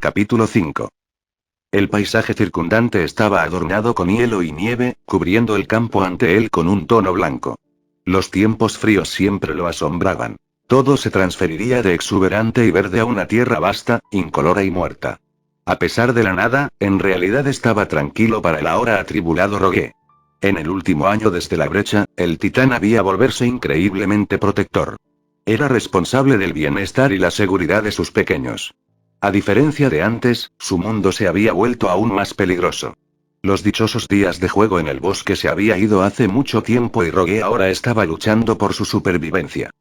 Capítulo 5. El paisaje circundante estaba adornado con hielo y nieve, cubriendo el campo ante él con un tono blanco. Los tiempos fríos siempre lo asombraban. Todo se transferiría de exuberante y verde a una tierra vasta, incolora y muerta. A pesar de la nada, en realidad estaba tranquilo para el ahora atribulado Rogue. En el último año desde la brecha, el titán había volverse increíblemente protector. Era responsable del bienestar y la seguridad de sus pequeños. A diferencia de antes, su mundo se había vuelto aún más peligroso. Los dichosos días de juego en el bosque se había ido hace mucho tiempo y Rogue ahora estaba luchando por su supervivencia.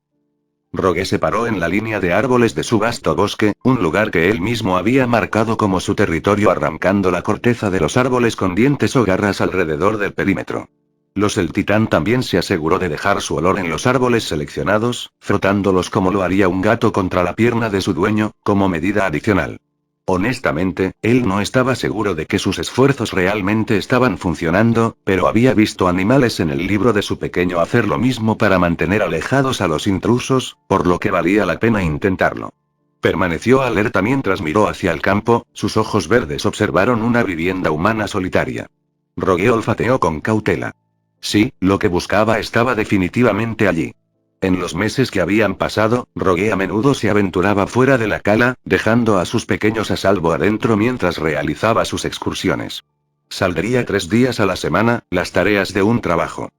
Rogue se paró en la línea de árboles de su vasto bosque, un lugar que él mismo había marcado como su territorio arrancando la corteza de los árboles con dientes o garras alrededor del perímetro. El titán también se aseguró de dejar su olor en los árboles seleccionados, frotándolos como lo haría un gato contra la pierna de su dueño, como medida adicional. Honestamente, él no estaba seguro de que sus esfuerzos realmente estaban funcionando, pero había visto animales en el libro de su pequeño hacer lo mismo para mantener alejados a los intrusos, por lo que valía la pena intentarlo. Permaneció alerta mientras miró hacia el campo, sus ojos verdes observaron una vivienda humana solitaria. Rogue olfateó con cautela. Sí, lo que buscaba estaba definitivamente allí. En los meses que habían pasado, Rogue a menudo se aventuraba fuera de la cala, dejando a sus pequeños a salvo adentro mientras realizaba sus excursiones. Saldría 3 días a la semana, las tareas de un trabajo.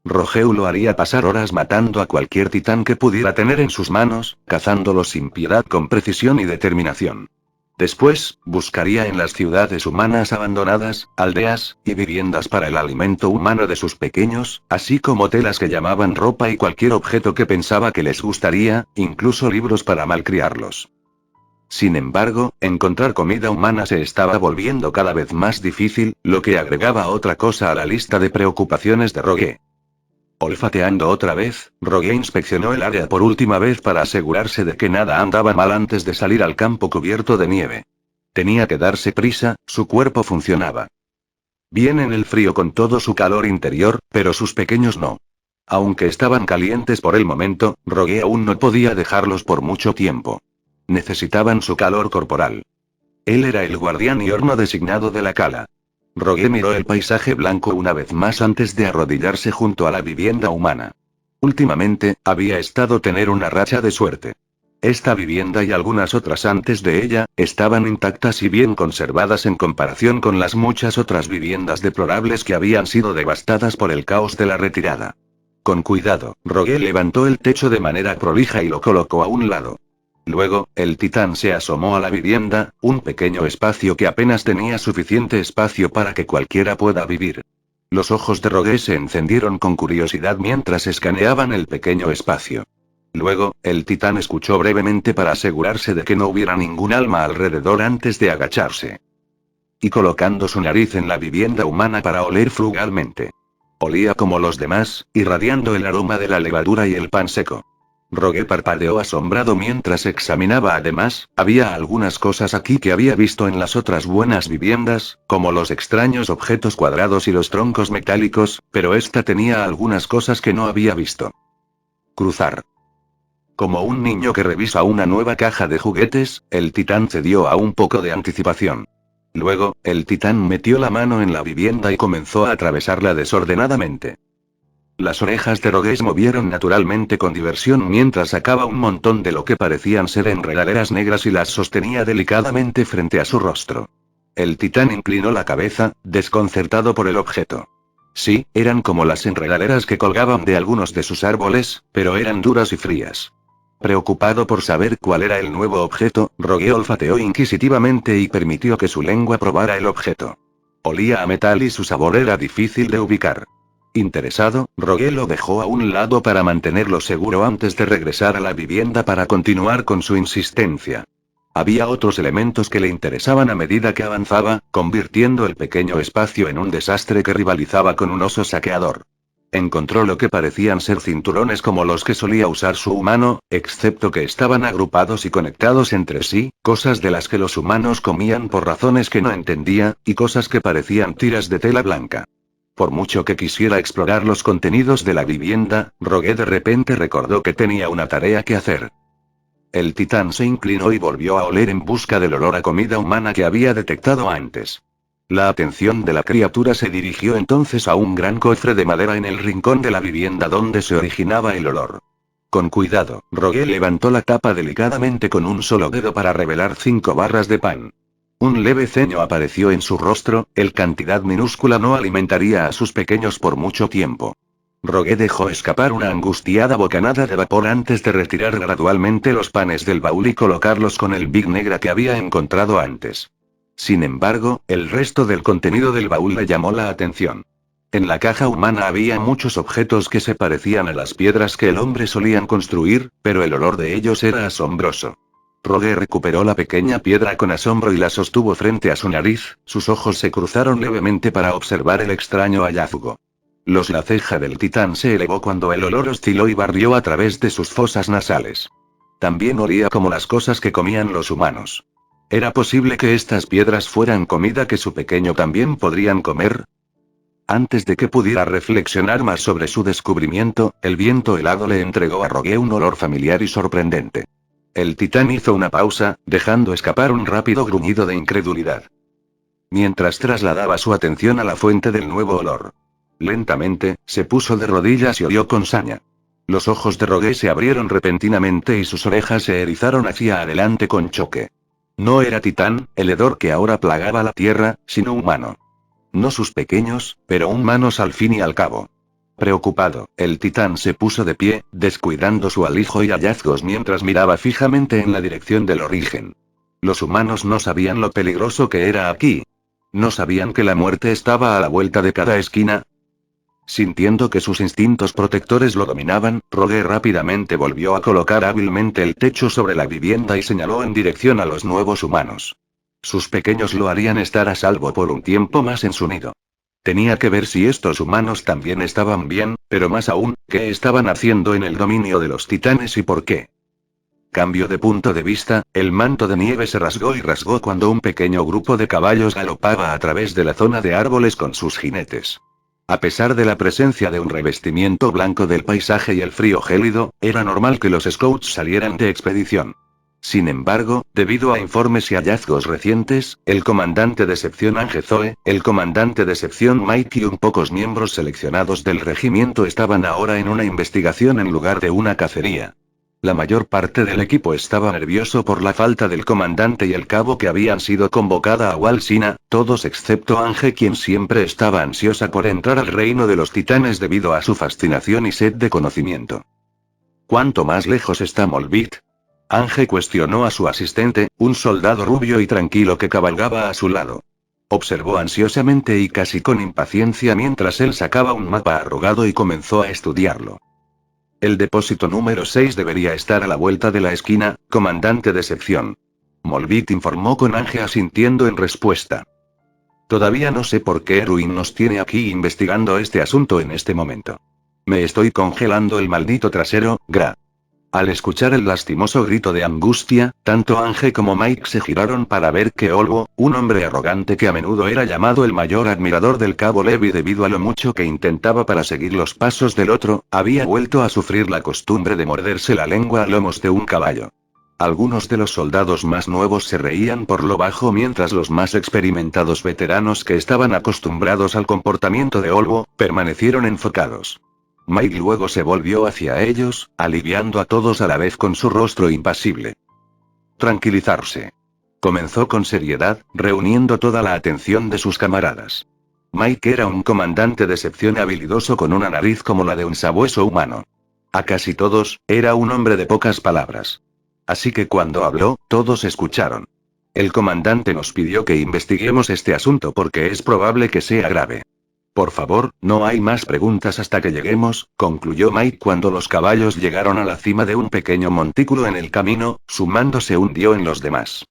Rogeu lo haría pasar horas matando a cualquier titán que pudiera tener en sus manos, cazándolos sin piedad con precisión y determinación. Después, buscaría en las ciudades humanas abandonadas, aldeas, y viviendas para el alimento humano de sus pequeños, así como telas que llamaban ropa y cualquier objeto que pensaba que les gustaría, incluso libros para malcriarlos. Sin embargo, encontrar comida humana se estaba volviendo cada vez más difícil, lo que agregaba otra cosa a la lista de preocupaciones de Rogue. Olfateando otra vez, Rogue inspeccionó el área por última vez para asegurarse de que nada andaba mal antes de salir al campo cubierto de nieve. Tenía que darse prisa, su cuerpo funcionaba bien en el frío con todo su calor interior, pero sus pequeños no. Aunque estaban calientes por el momento, Rogue aún no podía dejarlos por mucho tiempo. Necesitaban su calor corporal. Él era el guardián y horno designado de la cala. Rogue miró el paisaje blanco una vez más antes de arrodillarse junto a la vivienda humana. Últimamente, había estado tener una racha de suerte. Esta vivienda y algunas otras antes de ella, estaban intactas y bien conservadas en comparación con las muchas otras viviendas deplorables que habían sido devastadas por el caos de la retirada. Con cuidado, Rogue levantó el techo de manera prolija y lo colocó a un lado. Luego, el titán se asomó a la vivienda, un pequeño espacio que apenas tenía suficiente espacio para que cualquiera pueda vivir. Los ojos de Rogue se encendieron con curiosidad mientras escaneaban el pequeño espacio. Luego, el titán escuchó brevemente para asegurarse de que no hubiera ningún alma alrededor antes de agacharse. Y colocando su nariz en la vivienda humana para oler frugalmente. Olía como los demás, irradiando el aroma de la levadura y el pan seco. Rogue parpadeó asombrado mientras examinaba. Además, había algunas cosas aquí que había visto en las otras buenas viviendas, como los extraños objetos cuadrados y los troncos metálicos, pero esta tenía algunas cosas que no había visto. Cruzar. Como un niño que revisa una nueva caja de juguetes, el titán cedió a un poco de anticipación. Luego, el titán metió la mano en la vivienda y comenzó a atravesarla desordenadamente. Las orejas de Rogue se movieron naturalmente con diversión mientras sacaba un montón de lo que parecían ser enredaderas negras y las sostenía delicadamente frente a su rostro. El titán inclinó la cabeza, desconcertado por el objeto. Sí, eran como las enredaderas que colgaban de algunos de sus árboles, pero eran duras y frías. Preocupado por saber cuál era el nuevo objeto, Rogue olfateó inquisitivamente y permitió que su lengua probara el objeto. Olía a metal y su sabor era difícil de ubicar. Interesado, Rogue lo dejó a un lado para mantenerlo seguro antes de regresar a la vivienda para continuar con su insistencia. Había otros elementos que le interesaban a medida que avanzaba, convirtiendo el pequeño espacio en un desastre que rivalizaba con un oso saqueador. Encontró lo que parecían ser cinturones como los que solía usar su humano, excepto que estaban agrupados y conectados entre sí, cosas de las que los humanos comían por razones que no entendía, y cosas que parecían tiras de tela blanca. Por mucho que quisiera explorar los contenidos de la vivienda, Rogue de repente recordó que tenía una tarea que hacer. El titán se inclinó y volvió a oler en busca del olor a comida humana que había detectado antes. La atención de la criatura se dirigió entonces a un gran cofre de madera en el rincón de la vivienda donde se originaba el olor. Con cuidado, Rogue levantó la tapa delicadamente con un solo dedo para revelar 5 barras de pan. Un leve ceño apareció en su rostro, el cantidad minúscula no alimentaría a sus pequeños por mucho tiempo. Rogue dejó escapar una angustiada bocanada de vapor antes de retirar gradualmente los panes del baúl y colocarlos con el Big Negra que había encontrado antes. Sin embargo, el resto del contenido del baúl le llamó la atención. En la caja humana había muchos objetos que se parecían a las piedras que el hombre solían construir, pero el olor de ellos era asombroso. Rogue recuperó la pequeña piedra con asombro y la sostuvo frente a su nariz, sus ojos se cruzaron levemente para observar el extraño hallazgo. La ceja del titán se elevó cuando el olor osciló y barrió a través de sus fosas nasales. También olía como las cosas que comían los humanos. ¿Era posible que estas piedras fueran comida que su pequeño también podrían comer? Antes de que pudiera reflexionar más sobre su descubrimiento, el viento helado le entregó a Rogue un olor familiar y sorprendente. El titán hizo una pausa, dejando escapar un rápido gruñido de incredulidad. Mientras trasladaba su atención a la fuente del nuevo olor. Lentamente, se puso de rodillas y olió con saña. Los ojos de Rogue se abrieron repentinamente y sus orejas se erizaron hacia adelante con choque. No era titán, el hedor que ahora plagaba la tierra, sino humano. No sus pequeños, pero humanos al fin y al cabo. Preocupado, el titán se puso de pie, descuidando su alijo y hallazgos mientras miraba fijamente en la dirección del origen. Los humanos no sabían lo peligroso que era aquí. No sabían que la muerte estaba a la vuelta de cada esquina. Sintiendo que sus instintos protectores lo dominaban, Rogue rápidamente volvió a colocar hábilmente el techo sobre la vivienda y señaló en dirección a los nuevos humanos. Sus pequeños lo harían estar a salvo por un tiempo más en su nido. Tenía que ver si estos humanos también estaban bien, pero más aún, qué estaban haciendo en el dominio de los titanes y por qué. Cambio de punto de vista, el manto de nieve se rasgó y rasgó cuando un pequeño grupo de caballos galopaba a través de la zona de árboles con sus jinetes. A pesar de la presencia de un revestimiento blanco del paisaje y el frío gélido, era normal que los scouts salieran de expedición. Sin embargo, debido a informes y hallazgos recientes, el comandante de sección Ange Zoe, el comandante de sección Mike y pocos miembros seleccionados del regimiento estaban ahora en una investigación en lugar de una cacería. La mayor parte del equipo estaba nervioso por la falta del comandante y el cabo que habían sido convocada a Walsina, todos excepto Ange, quien siempre estaba ansiosa por entrar al reino de los titanes debido a su fascinación y sed de conocimiento. ¿Cuánto más lejos está Molbit? Ange cuestionó a su asistente, un soldado rubio y tranquilo que cabalgaba a su lado. Observó ansiosamente y casi con impaciencia mientras él sacaba un mapa arrugado y comenzó a estudiarlo. El depósito número 6 debería estar a la vuelta de la esquina, comandante de sección. Molbit informó con Ange asintiendo en respuesta. Todavía no sé por qué Ruin nos tiene aquí investigando este asunto en este momento. Me estoy congelando el maldito trasero, Gra. Al escuchar el lastimoso grito de angustia, tanto Ange como Mike se giraron para ver que Olvo, un hombre arrogante que a menudo era llamado el mayor admirador del cabo Levi debido a lo mucho que intentaba para seguir los pasos del otro, había vuelto a sufrir la costumbre de morderse la lengua a lomos de un caballo. Algunos de los soldados más nuevos se reían por lo bajo mientras los más experimentados veteranos que estaban acostumbrados al comportamiento de Olvo, permanecieron enfocados. Mike luego se volvió hacia ellos, aliviando a todos a la vez con su rostro impasible. Tranquilizarse. Comenzó con seriedad, reuniendo toda la atención de sus camaradas. Mike era un comandante de sección habilidoso con una nariz como la de un sabueso humano. A casi todos, era un hombre de pocas palabras. Así que cuando habló, todos escucharon. El comandante nos pidió que investiguemos este asunto porque es probable que sea grave. Por favor, no hay más preguntas hasta que lleguemos, concluyó Mike cuando los caballos llegaron a la cima de un pequeño montículo en el camino, sumándose hundió en los demás.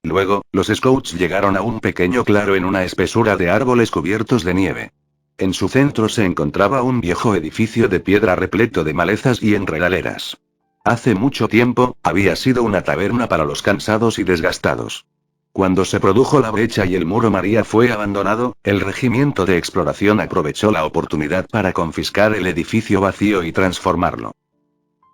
Luego, los scouts llegaron a un pequeño claro en una espesura de árboles cubiertos de nieve. En su centro se encontraba un viejo edificio de piedra repleto de malezas y enredaderas. Hace mucho tiempo, había sido una taberna para los cansados y desgastados. Cuando se produjo la brecha y el muro María fue abandonado, el regimiento de exploración aprovechó la oportunidad para confiscar el edificio vacío y transformarlo.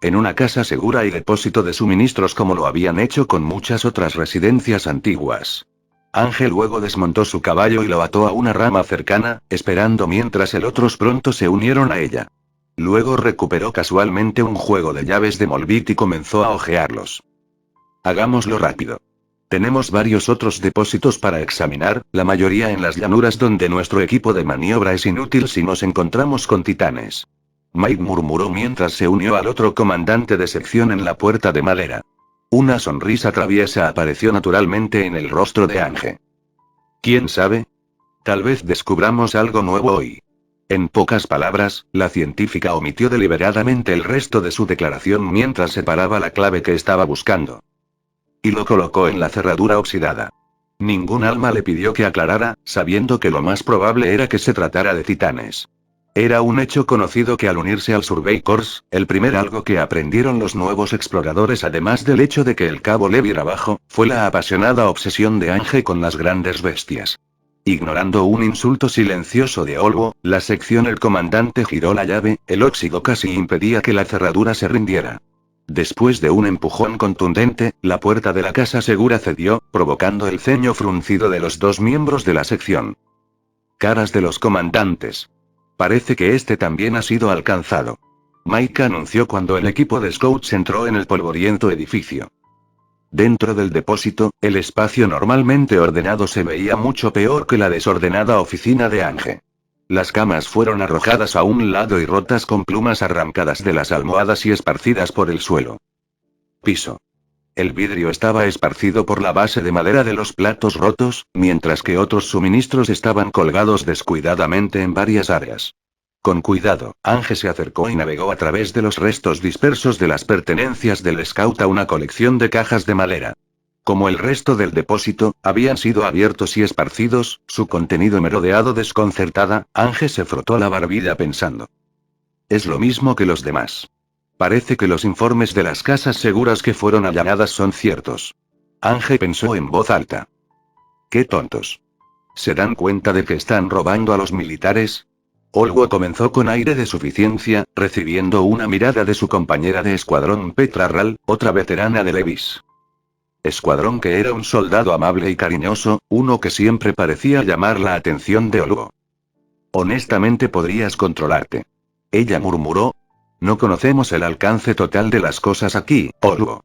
En una casa segura y depósito de suministros como lo habían hecho con muchas otras residencias antiguas. Ángel luego desmontó su caballo y lo ató a una rama cercana, esperando mientras el otros pronto se unieron a ella. Luego recuperó casualmente un juego de llaves de Molbit y comenzó a hojearlos. Hagámoslo rápido. Tenemos varios otros depósitos para examinar, la mayoría en las llanuras donde nuestro equipo de maniobra es inútil si nos encontramos con titanes. Mike murmuró mientras se unió al otro comandante de sección en la puerta de madera. Una sonrisa traviesa apareció naturalmente en el rostro de Ángel. ¿Quién sabe? Tal vez descubramos algo nuevo hoy. En pocas palabras, la científica omitió deliberadamente el resto de su declaración mientras separaba la clave que estaba buscando. Y lo colocó en la cerradura oxidada. Ningún alma le pidió que aclarara, sabiendo que lo más probable era que se tratara de titanes. Era un hecho conocido que al unirse al Survey Corps, el primer algo que aprendieron los nuevos exploradores, además del hecho de que el cabo le viera abajo, fue la apasionada obsesión de Ángel con las grandes bestias. Ignorando un insulto silencioso de Olvo, la sección el comandante giró la llave, el óxido casi impedía que la cerradura se rindiera. Después de un empujón contundente, la puerta de la casa segura cedió, provocando el ceño fruncido de los dos miembros de la sección. Caras de los comandantes. Parece que este también ha sido alcanzado. Mike anunció cuando el equipo de scouts entró en el polvoriento edificio. Dentro del depósito, el espacio normalmente ordenado se veía mucho peor que la desordenada oficina de Ángel. Las camas fueron arrojadas a un lado y rotas con plumas arrancadas de las almohadas y esparcidas por el suelo. Piso. El vidrio estaba esparcido por la base de madera de los platos rotos, mientras que otros suministros estaban colgados descuidadamente en varias áreas. Con cuidado, Ángel se acercó y navegó a través de los restos dispersos de las pertenencias del scout a una colección de cajas de madera. Como el resto del depósito, habían sido abiertos y esparcidos, su contenido merodeado desconcertada, Ángel se frotó la barbilla pensando. Es lo mismo que los demás. Parece que los informes de las casas seguras que fueron allanadas son ciertos. Ángel pensó en voz alta. ¡Qué tontos! ¿Se dan cuenta de que están robando a los militares? Olgo comenzó con aire de suficiencia, recibiendo una mirada de su compañera de escuadrón Petra Ral, otra veterana de Levis. Escuadrón que era un soldado amable y cariñoso, uno que siempre parecía llamar la atención de Olgo. Honestamente podrías controlarte. Ella murmuró. No conocemos el alcance total de las cosas aquí, Olgo.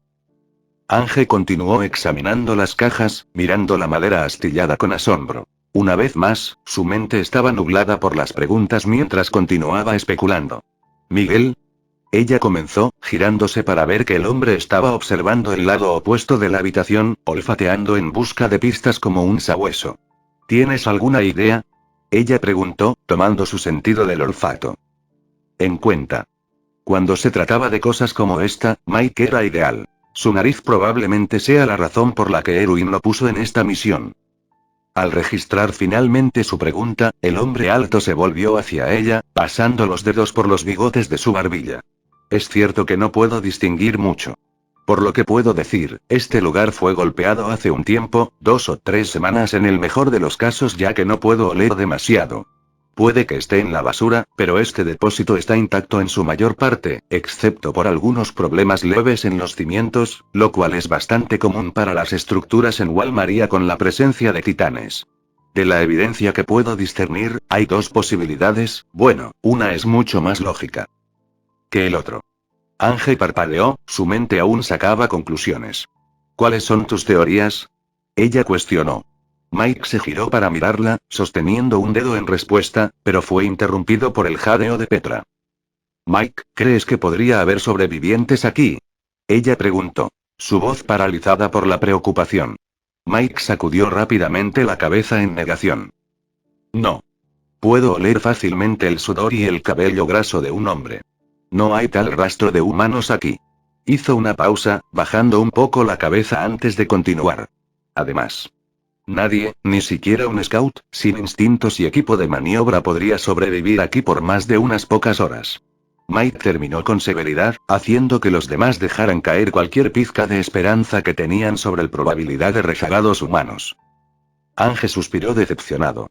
Ángel continuó examinando las cajas, mirando la madera astillada con asombro. Una vez más, su mente estaba nublada por las preguntas mientras continuaba especulando. ¿Miguel? Ella comenzó, girándose para ver que el hombre estaba observando el lado opuesto de la habitación, olfateando en busca de pistas como un sabueso. ¿Tienes alguna idea? Ella preguntó, tomando su sentido del olfato en cuenta. Cuando se trataba de cosas como esta, Mike era ideal. Su nariz probablemente sea la razón por la que Erwin lo puso en esta misión. Al registrar finalmente su pregunta, el hombre alto se volvió hacia ella, pasando los dedos por los bigotes de su barbilla. Es cierto que no puedo distinguir mucho. Por lo que puedo decir, este lugar fue golpeado hace un tiempo, 2 o 3 semanas en el mejor de los casos, ya que no puedo oler demasiado. Puede que esté en la basura, pero este depósito está intacto en su mayor parte, excepto por algunos problemas leves en los cimientos, lo cual es bastante común para las estructuras en Walmaria con la presencia de titanes. De la evidencia que puedo discernir, hay 2 posibilidades, bueno, una es mucho más lógica que el otro. Ángel parpadeó, su mente aún sacaba conclusiones. ¿Cuáles son tus teorías? Ella cuestionó. Mike se giró para mirarla, sosteniendo un dedo en respuesta, pero fue interrumpido por el jadeo de Petra. Mike, ¿crees que podría haber sobrevivientes aquí? Ella preguntó, su voz paralizada por la preocupación. Mike sacudió rápidamente la cabeza en negación. No. Puedo oler fácilmente el sudor y el cabello graso de un hombre. No hay tal rastro de humanos aquí. Hizo una pausa, bajando un poco la cabeza antes de continuar. Además, nadie, ni siquiera un scout, sin instintos y equipo de maniobra podría sobrevivir aquí por más de unas pocas horas. Mike terminó con severidad, haciendo que los demás dejaran caer cualquier pizca de esperanza que tenían sobre la probabilidad de rezagados humanos. Ángel suspiró decepcionado.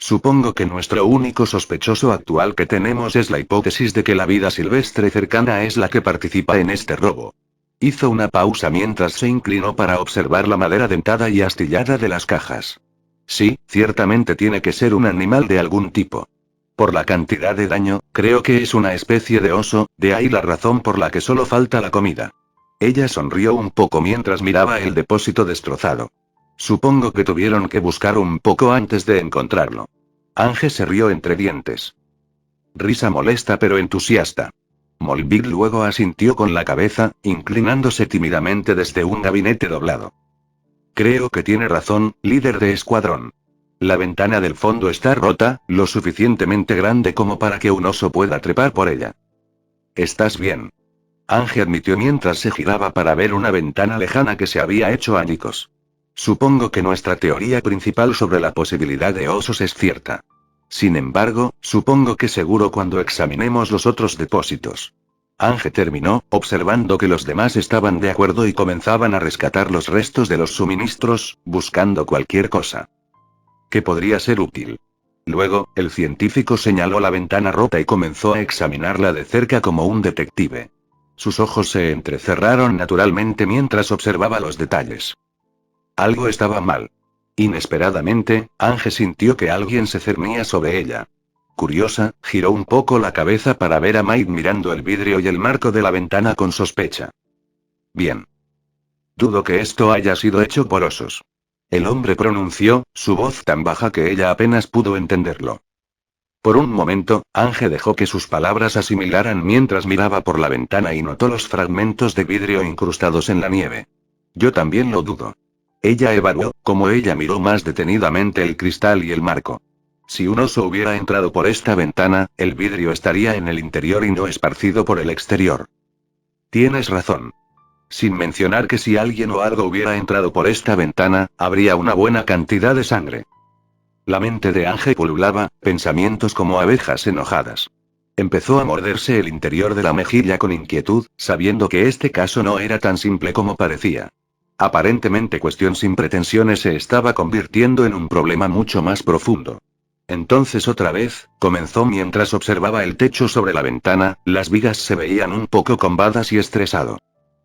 Supongo que nuestro único sospechoso actual que tenemos es la hipótesis de que la vida silvestre cercana es la que participa en este robo. Hizo una pausa mientras se inclinó para observar la madera dentada y astillada de las cajas. Sí, ciertamente tiene que ser un animal de algún tipo. Por la cantidad de daño, creo que es una especie de oso, de ahí la razón por la que solo falta la comida. Ella sonrió un poco mientras miraba el depósito destrozado. Supongo que tuvieron que buscar un poco antes de encontrarlo. Ángel se rió entre dientes. Risa molesta pero entusiasta. Molvig luego asintió con la cabeza, inclinándose tímidamente desde un gabinete doblado. Creo que tiene razón, líder de escuadrón. La ventana del fondo está rota, lo suficientemente grande como para que un oso pueda trepar por ella. ¿Estás bien? Ángel admitió mientras se giraba para ver una ventana lejana que se había hecho añicos. Supongo que nuestra teoría principal sobre la posibilidad de osos es cierta. Sin embargo, supongo que seguro cuando examinemos los otros depósitos. Ángel terminó, observando que los demás estaban de acuerdo y comenzaban a rescatar los restos de los suministros, buscando cualquier cosa que podría ser útil. Luego, el científico señaló la ventana rota y comenzó a examinarla de cerca como un detective. Sus ojos se entrecerraron naturalmente mientras observaba los detalles. Algo estaba mal. Inesperadamente, Ángel sintió que alguien se cernía sobre ella. Curiosa, giró un poco la cabeza para ver a Mike mirando el vidrio y el marco de la ventana con sospecha. Bien. Dudo que esto haya sido hecho por osos. El hombre pronunció, su voz tan baja que ella apenas pudo entenderlo. Por un momento, Ángel dejó que sus palabras asimilaran mientras miraba por la ventana y notó los fragmentos de vidrio incrustados en la nieve. Yo también lo dudo. Ella evaluó, como ella miró más detenidamente el cristal y el marco. Si un oso hubiera entrado por esta ventana, el vidrio estaría en el interior y no esparcido por el exterior. Tienes razón. Sin mencionar que si alguien o algo hubiera entrado por esta ventana, habría una buena cantidad de sangre. La mente de Ángel pululaba, pensamientos como abejas enojadas. Empezó a morderse el interior de la mejilla con inquietud, sabiendo que este caso no era tan simple como parecía. Aparentemente cuestión sin pretensiones se estaba convirtiendo en un problema mucho más profundo. Entonces otra vez, comenzó mientras observaba el techo sobre la ventana, las vigas se veían un poco combadas y estresado.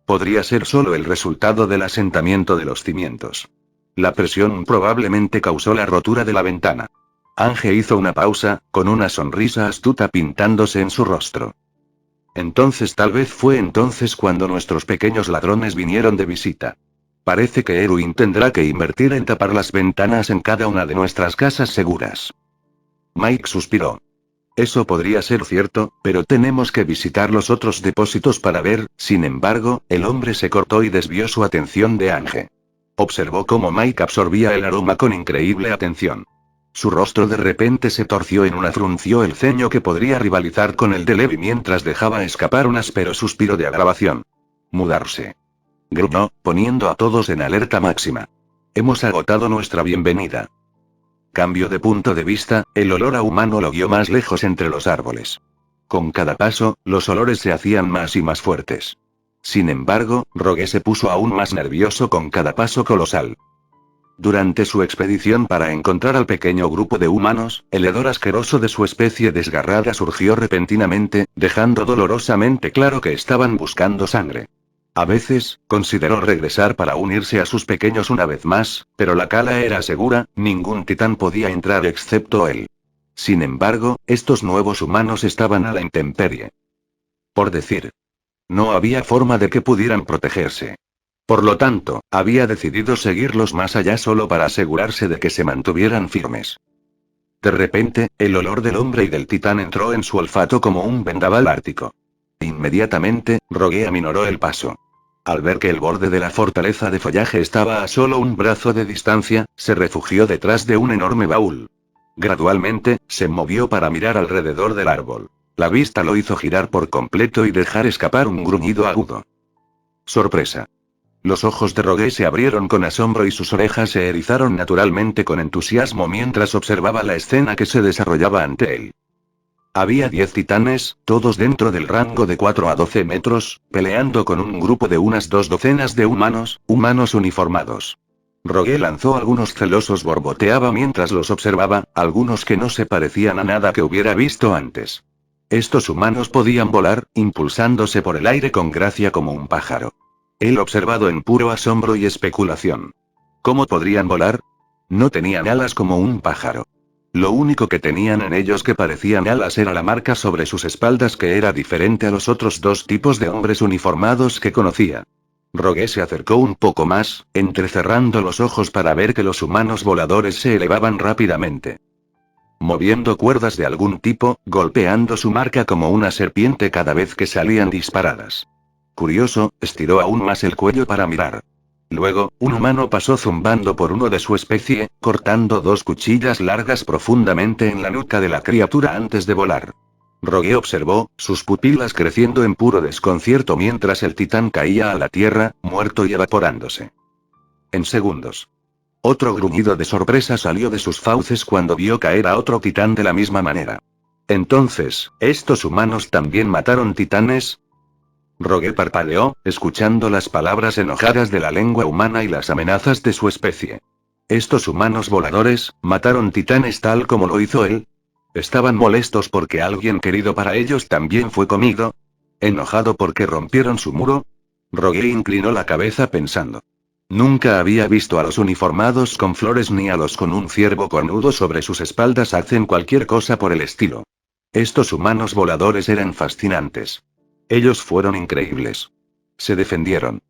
Podría ser solo el resultado del asentamiento de los cimientos. La presión probablemente causó la rotura de la ventana. Ángel hizo una pausa, con una sonrisa astuta pintándose en su rostro. Entonces tal vez fue entonces cuando nuestros pequeños ladrones vinieron de visita. Parece que Erwin tendrá que invertir en tapar las ventanas en cada una de nuestras casas seguras. Mike suspiró. Eso podría ser cierto, pero tenemos que visitar los otros depósitos para ver. Sin embargo, el hombre se cortó y desvió su atención de Ángel. Observó cómo Mike absorbía el aroma con increíble atención. Su rostro de repente se torció en una frunció el ceño que podría rivalizar con el de Levi mientras dejaba escapar un áspero suspiro de agravación. Mudarse. Gruñó, poniendo a todos en alerta máxima. Hemos agotado nuestra bienvenida. Cambio de punto de vista, el olor a humano lo guió más lejos entre los árboles. Con cada paso, los olores se hacían más y más fuertes. Sin embargo, Rogue se puso aún más nervioso con cada paso colosal. Durante su expedición para encontrar al pequeño grupo de humanos, el hedor asqueroso de su especie desgarrada surgió repentinamente, dejando dolorosamente claro que estaban buscando sangre. A veces, consideró regresar para unirse a sus pequeños una vez más, pero la cala era segura, ningún titán podía entrar excepto él. Sin embargo, estos nuevos humanos estaban a la intemperie. Por decir, no había forma de que pudieran protegerse. Por lo tanto, había decidido seguirlos más allá solo para asegurarse de que se mantuvieran firmes. De repente, el olor del hombre y del titán entró en su olfato como un vendaval ártico. Inmediatamente, Rogue aminoró el paso. Al ver que el borde de la fortaleza de follaje estaba a solo un brazo de distancia, se refugió detrás de un enorme baúl. Gradualmente, se movió para mirar alrededor del árbol. La vista lo hizo girar por completo y dejar escapar un gruñido agudo. Sorpresa. Los ojos de Rogue se abrieron con asombro y sus orejas se erizaron naturalmente con entusiasmo mientras observaba la escena que se desarrollaba ante él. Había 10 titanes, todos dentro del rango de 4 a 12 metros, peleando con un grupo de unas 2 docenas de humanos uniformados. Rogue lanzó algunos celosos, borboteaba mientras los observaba, algunos que no se parecían a nada que hubiera visto antes. Estos humanos podían volar, impulsándose por el aire con gracia como un pájaro. Él observado en puro asombro y especulación. ¿Cómo podrían volar? No tenían alas como un pájaro. Lo único que tenían en ellos que parecían alas era la marca sobre sus espaldas, que era diferente a los otros dos tipos de hombres uniformados que conocía. Rogue se acercó un poco más, entrecerrando los ojos para ver que los humanos voladores se elevaban rápidamente, moviendo cuerdas de algún tipo, golpeando su marca como una serpiente cada vez que salían disparadas. Curioso, estiró aún más el cuello para mirar. Luego, un humano pasó zumbando por uno de su especie, cortando dos cuchillas largas profundamente en la nuca de la criatura antes de volar. Rogue observó, sus pupilas creciendo en puro desconcierto mientras el titán caía a la tierra, muerto y evaporándose. En segundos. Otro gruñido de sorpresa salió de sus fauces cuando vio caer a otro titán de la misma manera. Entonces, ¿estos humanos también mataron titanes? Rogue parpadeó, escuchando las palabras enojadas de la lengua humana y las amenazas de su especie. ¿Estos humanos voladores mataron titanes tal como lo hizo él? ¿Estaban molestos porque alguien querido para ellos también fue comido? ¿Enojado porque rompieron su muro? Rogue inclinó la cabeza pensando. Nunca había visto a los uniformados con flores ni a los con un ciervo cornudo sobre sus espaldas hacen cualquier cosa por el estilo. Estos humanos voladores eran fascinantes. Ellos fueron increíbles. Se defendieron.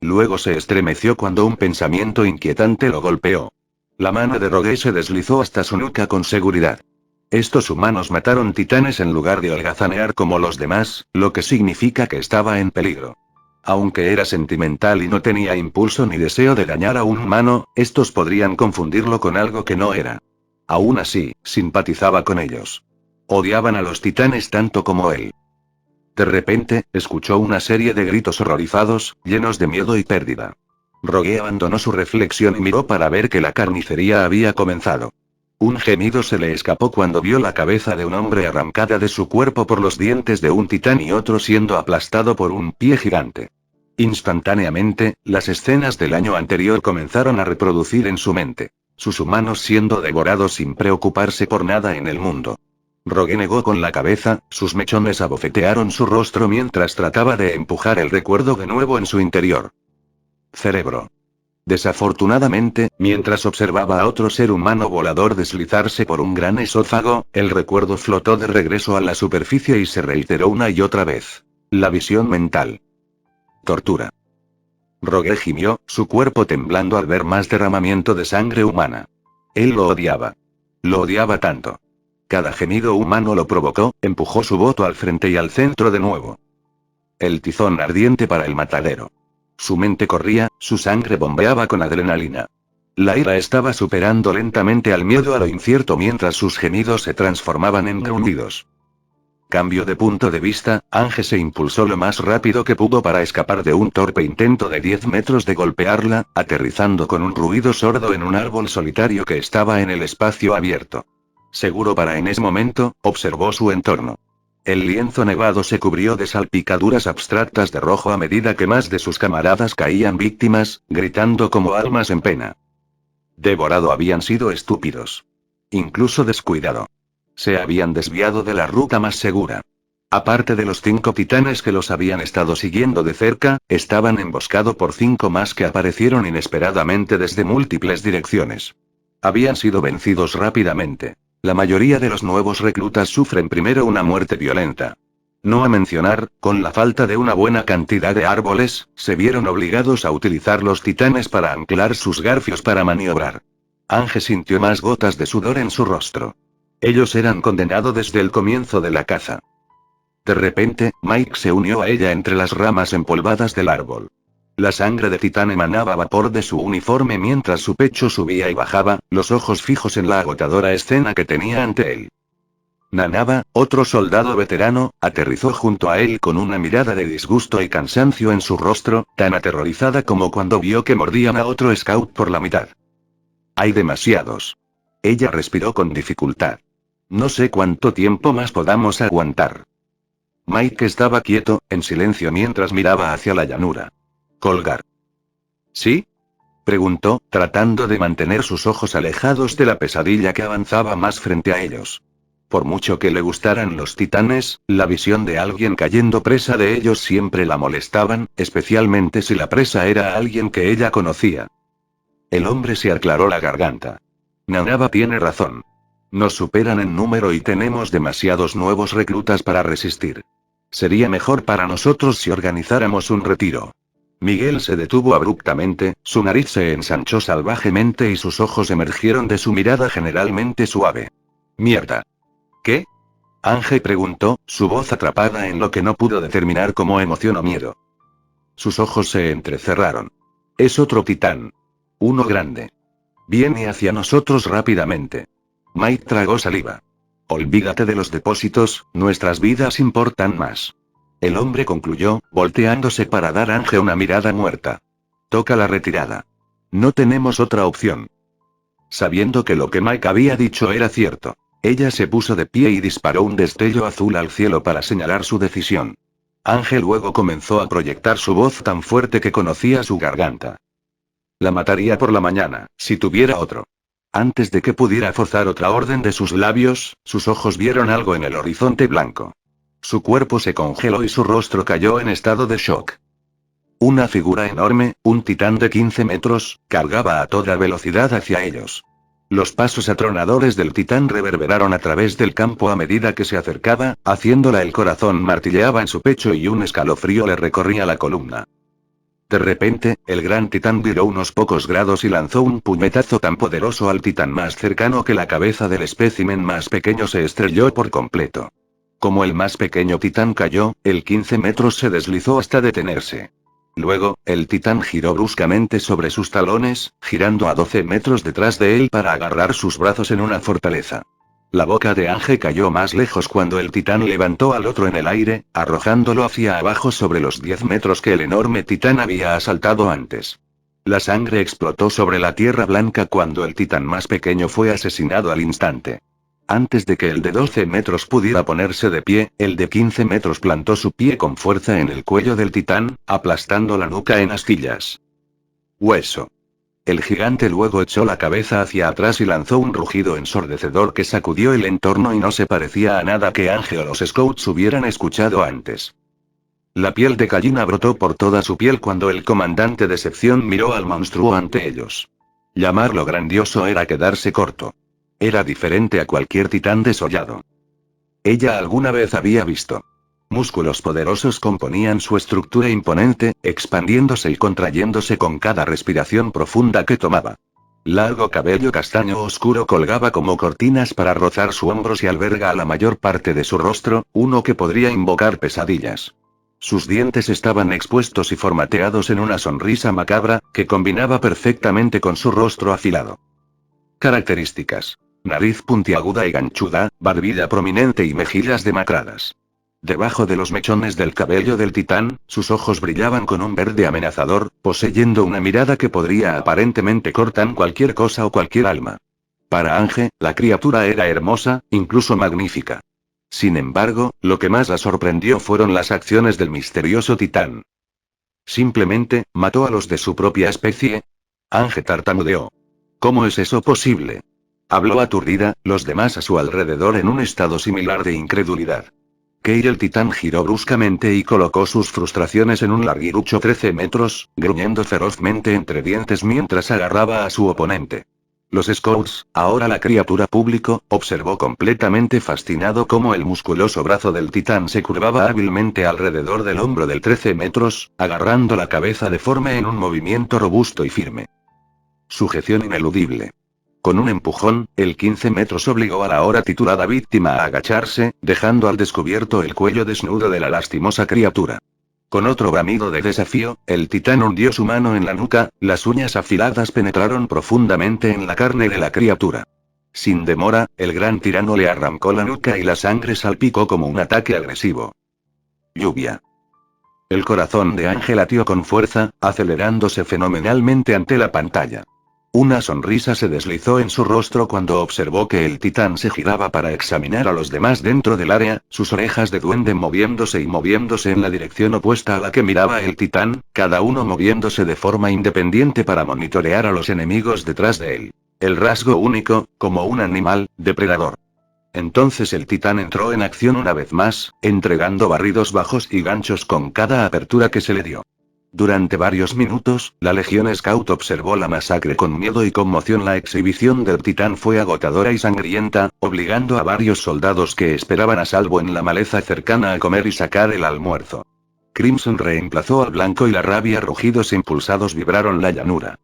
Luego se estremeció cuando un pensamiento inquietante lo golpeó. La mano de Rogue se deslizó hasta su nuca con seguridad. Estos humanos mataron titanes en lugar de holgazanear como los demás, lo que significa que estaba en peligro. Aunque era sentimental y no tenía impulso ni deseo de dañar a un humano, estos podrían confundirlo con algo que no era. Aún así, simpatizaba con ellos. Odiaban a los titanes tanto como él. De repente, escuchó una serie de gritos horrorizados, llenos de miedo y pérdida. Rogue abandonó su reflexión y miró para ver que la carnicería había comenzado. Un gemido se le escapó cuando vio la cabeza de un hombre arrancada de su cuerpo por los dientes de un titán y otro siendo aplastado por un pie gigante. Instantáneamente, las escenas del año anterior comenzaron a reproducir en su mente. Sus humanos siendo devorados sin preocuparse por nada en el mundo. Rogue negó con la cabeza, sus mechones abofetearon su rostro mientras trataba de empujar el recuerdo de nuevo en su interior. Cerebro. Desafortunadamente, mientras observaba a otro ser humano volador deslizarse por un gran esófago, el recuerdo flotó de regreso a la superficie y se reiteró una y otra vez. La visión mental. Tortura. Rogue gimió, su cuerpo temblando al ver más derramamiento de sangre humana. Él lo odiaba. Lo odiaba tanto. Cada gemido humano lo provocó, empujó su voto al frente y al centro de nuevo. El tizón ardiente para el matadero. Su mente corría, su sangre bombeaba con adrenalina. La ira estaba superando lentamente al miedo a lo incierto mientras sus gemidos se transformaban en gruñidos. Cambio de punto de vista, Ange se impulsó lo más rápido que pudo para escapar de un torpe intento de 10 metros de golpearla, aterrizando con un ruido sordo en un árbol solitario que estaba en el espacio abierto. Seguro para en ese momento, observó su entorno. El lienzo nevado se cubrió de salpicaduras abstractas de rojo a medida que más de sus camaradas caían víctimas, gritando como almas en pena. Devorado habían sido estúpidos. Incluso descuidado. Se habían desviado de la ruta más segura. Aparte de los 5 titanes que los habían estado siguiendo de cerca, estaban emboscados por 5 más que aparecieron inesperadamente desde múltiples direcciones. Habían sido vencidos rápidamente. La mayoría de los nuevos reclutas sufren primero una muerte violenta. No a mencionar, con la falta de una buena cantidad de árboles, se vieron obligados a utilizar los titanes para anclar sus garfios para maniobrar. Ange sintió más gotas de sudor en su rostro. Ellos eran condenados desde el comienzo de la caza. De repente, Mike se unió a ella entre las ramas empolvadas del árbol. La sangre de titán emanaba vapor de su uniforme mientras su pecho subía y bajaba, los ojos fijos en la agotadora escena que tenía ante él. Nanaba, otro soldado veterano, aterrizó junto a él con una mirada de disgusto y cansancio en su rostro, tan aterrorizada como cuando vio que mordían a otro scout por la mitad. Hay demasiados. Ella respiró con dificultad. No sé cuánto tiempo más podamos aguantar. Mike estaba quieto, en silencio mientras miraba hacia la llanura. Colgar. ¿Sí? Preguntó, tratando de mantener sus ojos alejados de la pesadilla que avanzaba más frente a ellos. Por mucho que le gustaran los titanes, la visión de alguien cayendo presa de ellos siempre la molestaban, especialmente si la presa era alguien que ella conocía. El hombre se aclaró la garganta. Nanaba tiene razón. Nos superan en número y tenemos demasiados nuevos reclutas para resistir. Sería mejor para nosotros si organizáramos un retiro. Miguel se detuvo abruptamente, su nariz se ensanchó salvajemente y sus ojos emergieron de su mirada generalmente suave. Mierda. ¿Qué? Ángel preguntó, su voz atrapada en lo que no pudo determinar como emoción o miedo. Sus ojos se entrecerraron. Es otro titán. Uno grande. Viene hacia nosotros rápidamente. Mike tragó saliva. Olvídate de los depósitos, nuestras vidas importan más. El hombre concluyó, volteándose para dar a Ángel una mirada muerta. Toca la retirada. No tenemos otra opción. Sabiendo que lo que Mike había dicho era cierto, ella se puso de pie y disparó un destello azul al cielo para señalar su decisión. Ángel luego comenzó a proyectar su voz tan fuerte que conocía su garganta. La mataría por la mañana, si tuviera otro. Antes de que pudiera forzar otra orden de sus labios, sus ojos vieron algo en el horizonte blanco. Su cuerpo se congeló y su rostro cayó en estado de shock. Una figura enorme, un titán de 15 metros, cargaba a toda velocidad hacia ellos. Los pasos atronadores del titán reverberaron a través del campo a medida que se acercaba, haciéndola el corazón martilleaba en su pecho y un escalofrío le recorría la columna. De repente, el gran titán viró unos pocos grados y lanzó un puñetazo tan poderoso al titán más cercano que la cabeza del espécimen más pequeño se estrelló por completo. Como el más pequeño titán cayó, el 15 metros se deslizó hasta detenerse. Luego, el titán giró bruscamente sobre sus talones, girando a 12 metros detrás de él para agarrar sus brazos en una fortaleza. La boca de Ángel cayó más lejos cuando el titán levantó al otro en el aire, arrojándolo hacia abajo sobre los 10 metros que el enorme titán había asaltado antes. La sangre explotó sobre la tierra blanca cuando el titán más pequeño fue asesinado al instante. Antes de que el de 12 metros pudiera ponerse de pie, el de 15 metros plantó su pie con fuerza en el cuello del titán, aplastando la nuca en astillas. Hueso. El gigante luego echó la cabeza hacia atrás y lanzó un rugido ensordecedor que sacudió el entorno y no se parecía a nada que Ángel o los scouts hubieran escuchado antes. La piel de gallina brotó por toda su piel cuando el comandante de sección miró al monstruo ante ellos. Llamarlo grandioso era quedarse corto. Era diferente a cualquier titán desollado. Ella alguna vez había visto. Músculos poderosos componían su estructura imponente, expandiéndose y contrayéndose con cada respiración profunda que tomaba. Largo cabello castaño oscuro colgaba como cortinas para rozar su hombros y alberga a la mayor parte de su rostro, uno que podría invocar pesadillas. Sus dientes estaban expuestos y formateados en una sonrisa macabra, que combinaba perfectamente con su rostro afilado. Características. Nariz puntiaguda y ganchuda, barbilla prominente y mejillas demacradas. Debajo de los mechones del cabello del titán, sus ojos brillaban con un verde amenazador, poseyendo una mirada que podría aparentemente cortar cualquier cosa o cualquier alma. Para Ángel, la criatura era hermosa, incluso magnífica. Sin embargo, lo que más la sorprendió fueron las acciones del misterioso titán. Simplemente, mató a los de su propia especie. Ángel tartamudeó. ¿Cómo es eso posible? Habló aturdida, los demás a su alrededor en un estado similar de incredulidad. Keir el titán giró bruscamente y colocó sus frustraciones en un larguirucho 13 metros, gruñendo ferozmente entre dientes mientras agarraba a su oponente. Los scouts, ahora la criatura público, observó completamente fascinado cómo el musculoso brazo del titán se curvaba hábilmente alrededor del hombro del 13 metros, agarrando la cabeza deforme en un movimiento robusto y firme. Sujeción ineludible. Con un empujón, el 15 metros obligó a la ahora titulada víctima a agacharse, dejando al descubierto el cuello desnudo de la lastimosa criatura. Con otro bramido de desafío, el titán hundió su mano en la nuca, las uñas afiladas penetraron profundamente en la carne de la criatura. Sin demora, el gran tirano le arrancó la nuca y la sangre salpicó como un ataque agresivo. Lluvia. El corazón de Ángel latió con fuerza, acelerándose fenomenalmente ante la pantalla. Una sonrisa se deslizó en su rostro cuando observó que el titán se giraba para examinar a los demás dentro del área, sus orejas de duende moviéndose y moviéndose en la dirección opuesta a la que miraba el titán, cada uno moviéndose de forma independiente para monitorear a los enemigos detrás de él. El rasgo único, como un animal, depredador. Entonces el titán entró en acción una vez más, entregando barridos bajos y ganchos con cada apertura que se le dio. Durante varios minutos, la Legión Scout observó la masacre con miedo y conmoción. La exhibición del titán fue agotadora y sangrienta, obligando a varios soldados que esperaban a salvo en la maleza cercana a comer y sacar el almuerzo. Crimson reemplazó al blanco y la rabia, rugidos impulsados vibraron la llanura.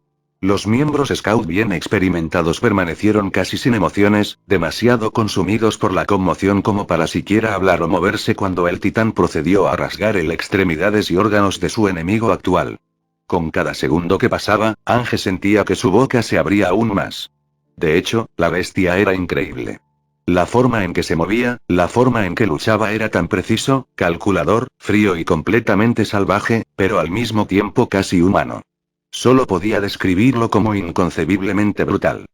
Los miembros Scout bien experimentados permanecieron casi sin emociones, demasiado consumidos por la conmoción como para siquiera hablar o moverse cuando el titán procedió a rasgar el extremidades y órganos de su enemigo actual. Con cada segundo que pasaba, Ange sentía que su boca se abría aún más. De hecho, la bestia era increíble. La forma en que se movía, la forma en que luchaba era tan preciso, calculador, frío y completamente salvaje, pero al mismo tiempo casi humano. Solo podía describirlo como inconcebiblemente brutal.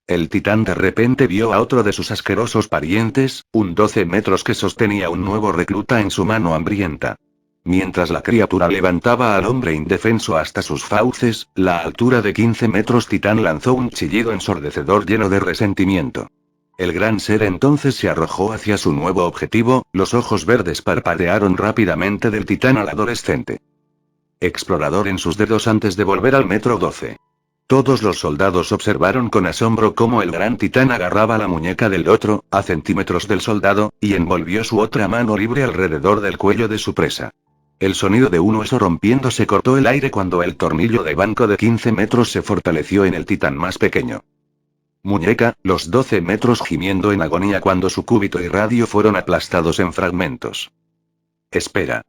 El titán de repente vio a otro de sus asquerosos parientes, un 12 metros que sostenía un nuevo recluta en su mano hambrienta. Mientras la criatura levantaba al hombre indefenso hasta sus fauces, la altura de 15 metros titán lanzó un chillido ensordecedor lleno de resentimiento. El gran ser entonces se arrojó hacia su nuevo objetivo, los ojos verdes parpadearon rápidamente del titán al adolescente. Explorador en sus dedos antes de volver al metro 12. Todos los soldados observaron con asombro cómo el gran titán agarraba la muñeca del otro, a centímetros del soldado, y envolvió su otra mano libre alrededor del cuello de su presa. El sonido de un hueso rompiéndose cortó el aire cuando el tornillo de banco de 15 metros se fortaleció en el titán más pequeño. Muñeca, los 12 metros gimiendo en agonía cuando su cúbito y radio fueron aplastados en fragmentos. Espera.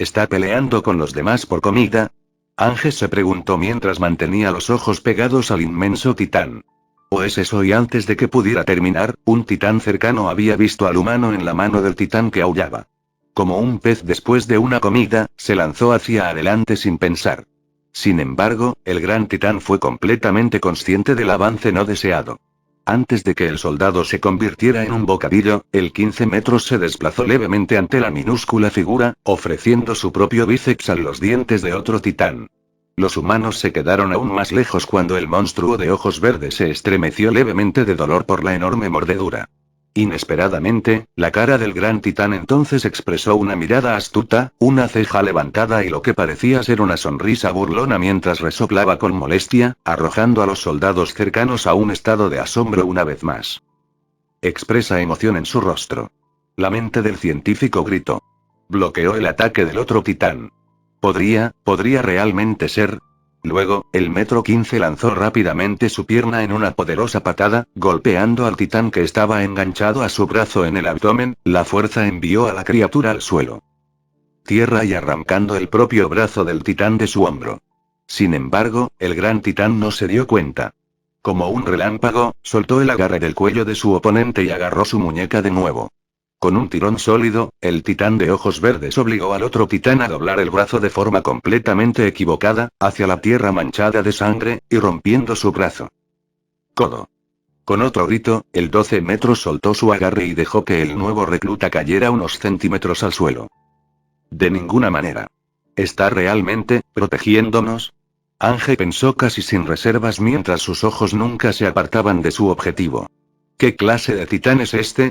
¿Está peleando con los demás por comida? Ange se preguntó mientras mantenía los ojos pegados al inmenso titán. ¿O es eso? Y antes de que pudiera terminar, un titán cercano había visto al humano en la mano del titán que aullaba. Como un pez después de una comida, se lanzó hacia adelante sin pensar. Sin embargo, el gran titán fue completamente consciente del avance no deseado. Antes de que el soldado se convirtiera en un bocadillo, el 15 metros se desplazó levemente ante la minúscula figura, ofreciendo su propio bíceps a los dientes de otro titán. Los humanos se quedaron aún más lejos cuando el monstruo de ojos verdes se estremeció levemente de dolor por la enorme mordedura. Inesperadamente, la cara del gran titán entonces expresó una mirada astuta, una ceja levantada y lo que parecía ser una sonrisa burlona mientras resoplaba con molestia, arrojando a los soldados cercanos a un estado de asombro una vez más. Expresa emoción en su rostro. La mente del científico gritó. Bloqueó el ataque del otro titán. ¿Podría realmente ser? Luego, el metro 15 lanzó rápidamente su pierna en una poderosa patada, golpeando al titán que estaba enganchado a su brazo en el abdomen. La fuerza envió a la criatura al suelo. Tierra y arrancando el propio brazo del titán de su hombro. Sin embargo, el gran titán no se dio cuenta. Como un relámpago, soltó el agarre del cuello de su oponente y agarró su muñeca de nuevo. Con un tirón sólido, el titán de ojos verdes obligó al otro titán a doblar el brazo de forma completamente equivocada, hacia la tierra manchada de sangre, y rompiendo su brazo. Codo. Con otro grito, el 12 metros soltó su agarre y dejó que el nuevo recluta cayera unos centímetros al suelo. De ninguna manera. ¿Está realmente protegiéndonos? Ange pensó casi sin reservas mientras sus ojos nunca se apartaban de su objetivo. ¿Qué clase de titán es este?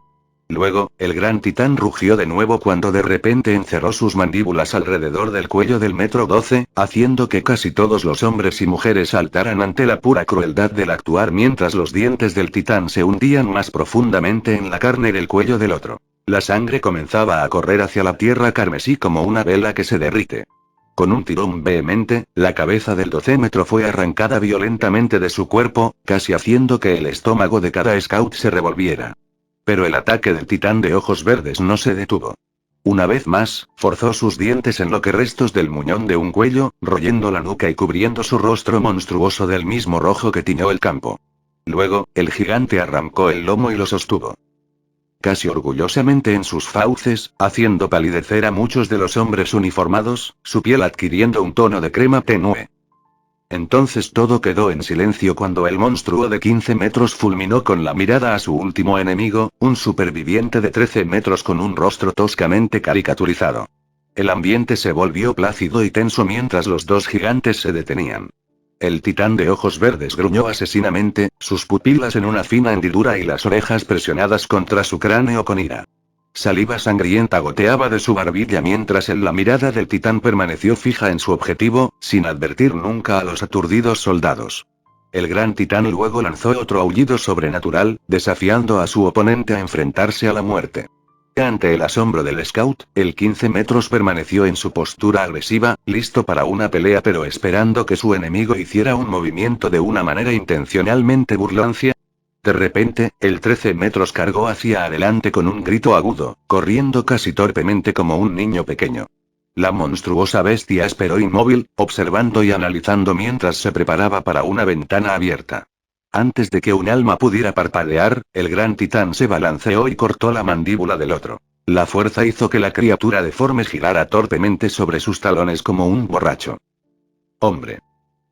Luego, el gran titán rugió de nuevo cuando de repente encerró sus mandíbulas alrededor del cuello del metro 12, haciendo que casi todos los hombres y mujeres saltaran ante la pura crueldad del actuar mientras los dientes del titán se hundían más profundamente en la carne del cuello del otro. La sangre comenzaba a correr hacia la tierra carmesí como una vela que se derrite. Con un tirón vehemente, la cabeza del 12 metro fue arrancada violentamente de su cuerpo, casi haciendo que el estómago de cada scout se revolviera. Pero el ataque del titán de ojos verdes no se detuvo. Una vez más, forzó sus dientes en lo que restos del muñón de un cuello, royendo la nuca y cubriendo su rostro monstruoso del mismo rojo que tiñó el campo. Luego, el gigante arrancó el lomo y lo sostuvo. Casi orgullosamente en sus fauces, haciendo palidecer a muchos de los hombres uniformados, su piel adquiriendo un tono de crema tenue. Entonces todo quedó en silencio cuando el monstruo de 15 metros fulminó con la mirada a su último enemigo, un superviviente de 13 metros con un rostro toscamente caricaturizado. El ambiente se volvió plácido y tenso mientras los dos gigantes se detenían. El titán de ojos verdes gruñó asesinamente, sus pupilas en una fina hendidura y las orejas presionadas contra su cráneo con ira. Saliva sangrienta goteaba de su barbilla mientras la mirada del titán permaneció fija en su objetivo, sin advertir nunca a los aturdidos soldados. El gran titán luego lanzó otro aullido sobrenatural, desafiando a su oponente a enfrentarse a la muerte. Ante el asombro del scout, el 15 metros permaneció en su postura agresiva, listo para una pelea pero esperando que su enemigo hiciera un movimiento de una manera intencionalmente burlancia. De repente, el 13 metros cargó hacia adelante con un grito agudo, corriendo casi torpemente como un niño pequeño. La monstruosa bestia esperó inmóvil, observando y analizando mientras se preparaba para una ventana abierta. Antes de que un alma pudiera parpadear, el gran titán se balanceó y cortó la mandíbula del otro. La fuerza hizo que la criatura deforme girara torpemente sobre sus talones como un borracho. Hombre.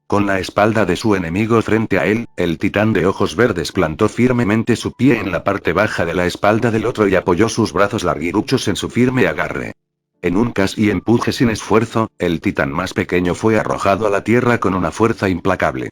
Con la espalda de su enemigo frente a él, el titán de ojos verdes plantó firmemente su pie en la parte baja de la espalda del otro y apoyó sus brazos larguiruchos en su firme agarre. En un casi empuje sin esfuerzo, el titán más pequeño fue arrojado a la tierra con una fuerza implacable.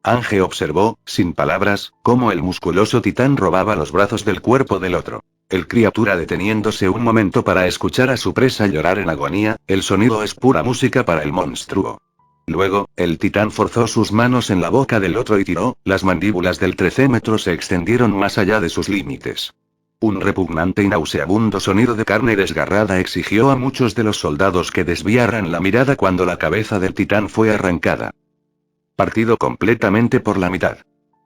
Ange observó, sin palabras, cómo el musculoso titán robaba los brazos del cuerpo del otro. El criatura deteniéndose un momento para escuchar a su presa llorar en agonía, el sonido es pura música para el monstruo. Luego, el titán forzó sus manos en la boca del otro y tiró, las mandíbulas del 13 metros se extendieron más allá de sus límites. Un repugnante y nauseabundo sonido de carne desgarrada exigió a muchos de los soldados que desviaran la mirada cuando la cabeza del titán fue arrancada. Partido completamente por la mitad.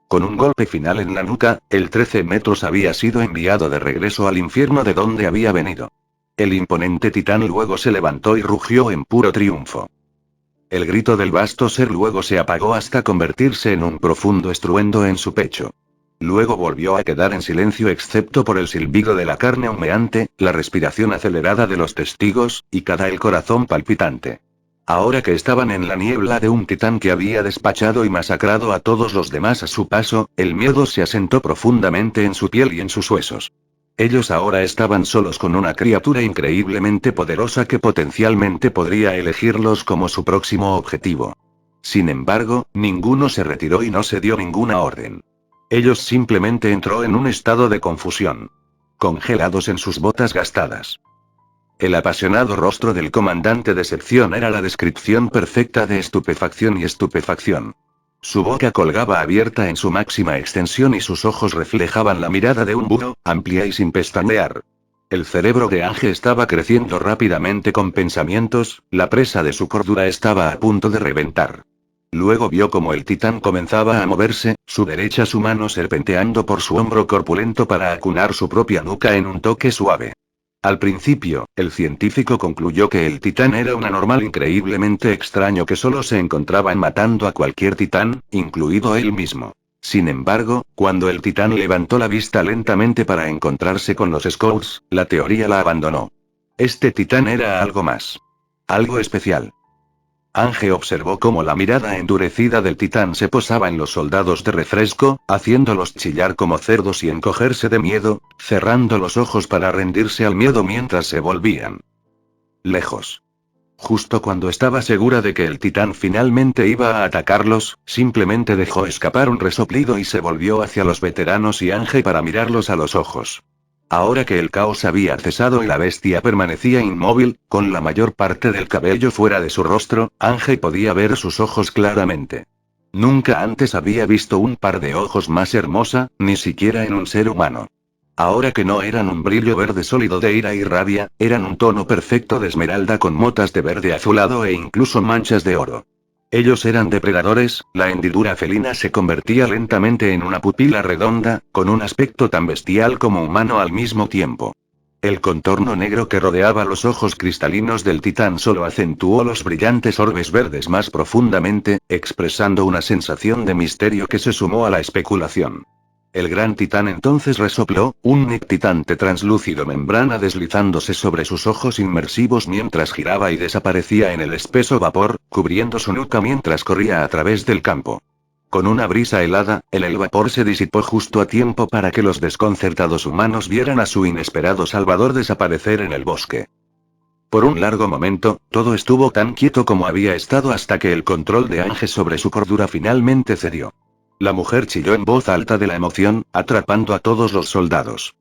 Con un golpe final en la nuca, el 13 metros había sido enviado de regreso al infierno de donde había venido. El imponente titán luego se levantó y rugió en puro triunfo. El grito del vasto ser luego se apagó hasta convertirse en un profundo estruendo en su pecho. Luego volvió a quedar en silencio excepto por el silbido de la carne humeante, la respiración acelerada de los testigos, y el corazón palpitante. Ahora que estaban en la niebla de un titán que había despachado y masacrado a todos los demás a su paso, el miedo se asentó profundamente en su piel y en sus huesos. Ellos ahora estaban solos con una criatura increíblemente poderosa que potencialmente podría elegirlos como su próximo objetivo. Sin embargo, ninguno se retiró y no se dio ninguna orden. Ellos simplemente entró en un estado de confusión. Congelados en sus botas gastadas. El apasionado rostro del comandante de sección era la descripción perfecta de estupefacción y estupefacción. Su boca colgaba abierta en su máxima extensión y sus ojos reflejaban la mirada de un búho, amplia y sin pestañear. El cerebro de Ange estaba creciendo rápidamente con pensamientos, la presa de su cordura estaba a punto de reventar. Luego vio como el titán comenzaba a moverse, su mano serpenteando por su hombro corpulento para acunar su propia nuca en un toque suave. Al principio, el científico concluyó que el titán era un anormal increíblemente extraño que solo se encontraba matando a cualquier titán, incluido él mismo. Sin embargo, cuando el titán levantó la vista lentamente para encontrarse con los scouts, la teoría la abandonó. Este titán era algo más. Algo especial. Ange observó cómo la mirada endurecida del titán se posaba en los soldados de refresco, haciéndolos chillar como cerdos y encogerse de miedo, cerrando los ojos para rendirse al miedo mientras se volvían lejos. Justo cuando estaba segura de que el titán finalmente iba a atacarlos, simplemente dejó escapar un resoplido y se volvió hacia los veteranos y Ange para mirarlos a los ojos. Ahora que el caos había cesado y la bestia permanecía inmóvil, con la mayor parte del cabello fuera de su rostro, Ange podía ver sus ojos claramente. Nunca antes había visto un par de ojos más hermosa, ni siquiera en un ser humano. Ahora que no eran un brillo verde sólido de ira y rabia, eran un tono perfecto de esmeralda con motas de verde azulado e incluso manchas de oro. Ellos eran depredadores, la hendidura felina se convertía lentamente en una pupila redonda, con un aspecto tan bestial como humano al mismo tiempo. El contorno negro que rodeaba los ojos cristalinos del titán solo acentuó los brillantes orbes verdes más profundamente, expresando una sensación de misterio que se sumó a la especulación. El gran titán entonces resopló, un nictitante translúcido membrana deslizándose sobre sus ojos inmersivos mientras giraba y desaparecía en el espeso vapor, cubriendo su nuca mientras corría a través del campo. Con una brisa helada, el vapor se disipó justo a tiempo para que los desconcertados humanos vieran a su inesperado salvador desaparecer en el bosque. Por un largo momento, todo estuvo tan quieto como había estado hasta que el control de Ángel sobre su cordura finalmente cedió. La mujer chilló en voz alta de la emoción, atrapando a todos los soldados.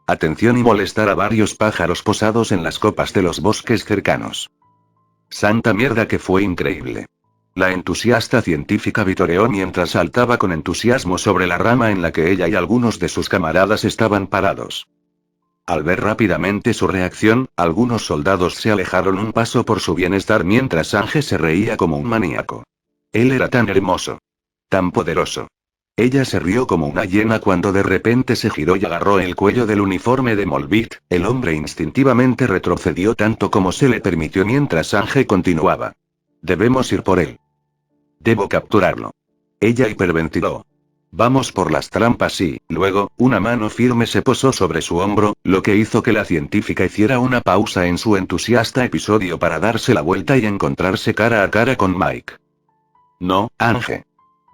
Atención y molestar a varios pájaros posados en las copas de los bosques cercanos. Santa mierda que fue increíble. La entusiasta científica vitoreó mientras saltaba con entusiasmo sobre la rama en la que ella y algunos de sus camaradas estaban parados. Al ver rápidamente su reacción, algunos soldados se alejaron un paso por su bienestar mientras Ángel se reía como un maníaco. Él era tan hermoso. Tan poderoso. Ella se rió como una hiena cuando de repente se giró y agarró el cuello del uniforme de Molbit. El hombre instintivamente retrocedió tanto como se le permitió mientras Ángel continuaba. Debemos ir por él. Debo capturarlo. Ella hiperventiló. Vamos por las trampas y, luego, una mano firme se posó sobre su hombro, lo que hizo que la científica hiciera una pausa en su entusiasta episodio para darse la vuelta y encontrarse cara a cara con Mike. No, Ángel.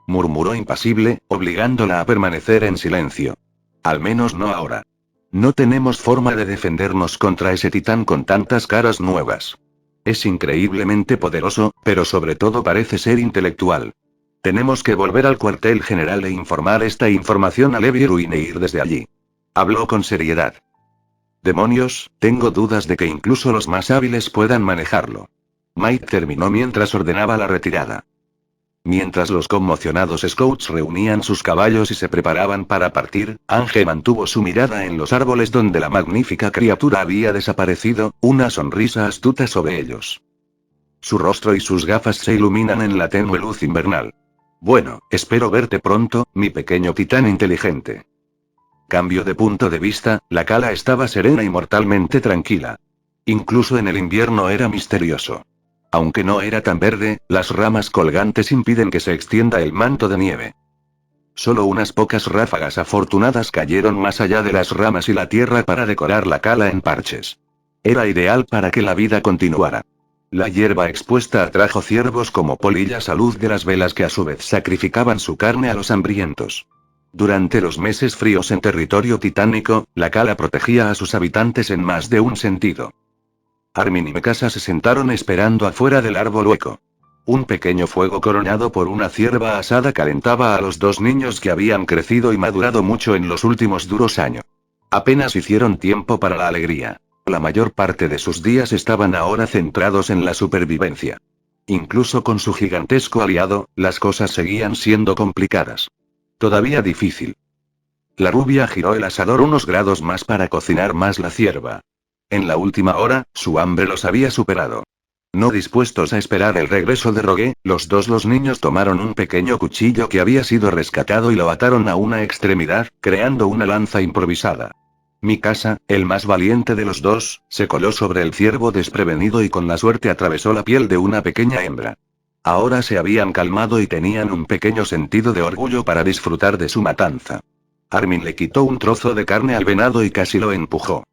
Murmuró impasible, obligándola a permanecer en silencio. Al menos no ahora. No tenemos forma de defendernos contra ese titán con tantas caras nuevas. Es increíblemente poderoso, pero sobre todo parece ser intelectual. Tenemos que volver al cuartel general e informar esta información a Levi Ruin e ir desde allí. Habló con seriedad. Demonios, tengo dudas de que incluso los más hábiles puedan manejarlo. Mike terminó mientras ordenaba la retirada. Mientras los conmocionados scouts reunían sus caballos y se preparaban para partir, Ángel mantuvo su mirada en los árboles donde la magnífica criatura había desaparecido, una sonrisa astuta sobre ellos. Su rostro y sus gafas se iluminan en la tenue luz invernal. Bueno, espero verte pronto, mi pequeño titán inteligente. Cambio de punto de vista, la cala estaba serena y mortalmente tranquila. Incluso en el invierno era misterioso. Aunque no era tan verde, las ramas colgantes impiden que se extienda el manto de nieve. Solo unas pocas ráfagas afortunadas cayeron más allá de las ramas y la tierra para decorar la cala en parches. Era ideal para que la vida continuara. La hierba expuesta atrajo ciervos como polillas a luz de las velas que a su vez sacrificaban su carne a los hambrientos. Durante los meses fríos en territorio titánico, la cala protegía a sus habitantes en más de un sentido. Armin y Mikasa se sentaron esperando afuera del árbol hueco. Un pequeño fuego coronado por una cierva asada calentaba a los dos niños que habían crecido y madurado mucho en los últimos duros años. Apenas hicieron tiempo para la alegría. La mayor parte de sus días estaban ahora centrados en la supervivencia. Incluso con su gigantesco aliado, las cosas seguían siendo complicadas. Todavía difícil. La rubia giró el asador unos grados más para cocinar más la cierva. En la última hora, su hambre los había superado. No dispuestos a esperar el regreso de Rogue, los niños tomaron un pequeño cuchillo que había sido rescatado y lo ataron a una extremidad, creando una lanza improvisada. Mikasa, el más valiente de los dos, se coló sobre el ciervo desprevenido y con la suerte atravesó la piel de una pequeña hembra. Ahora se habían calmado y tenían un pequeño sentido de orgullo para disfrutar de su matanza. Armin le quitó un trozo de carne al venado y casi lo empujó.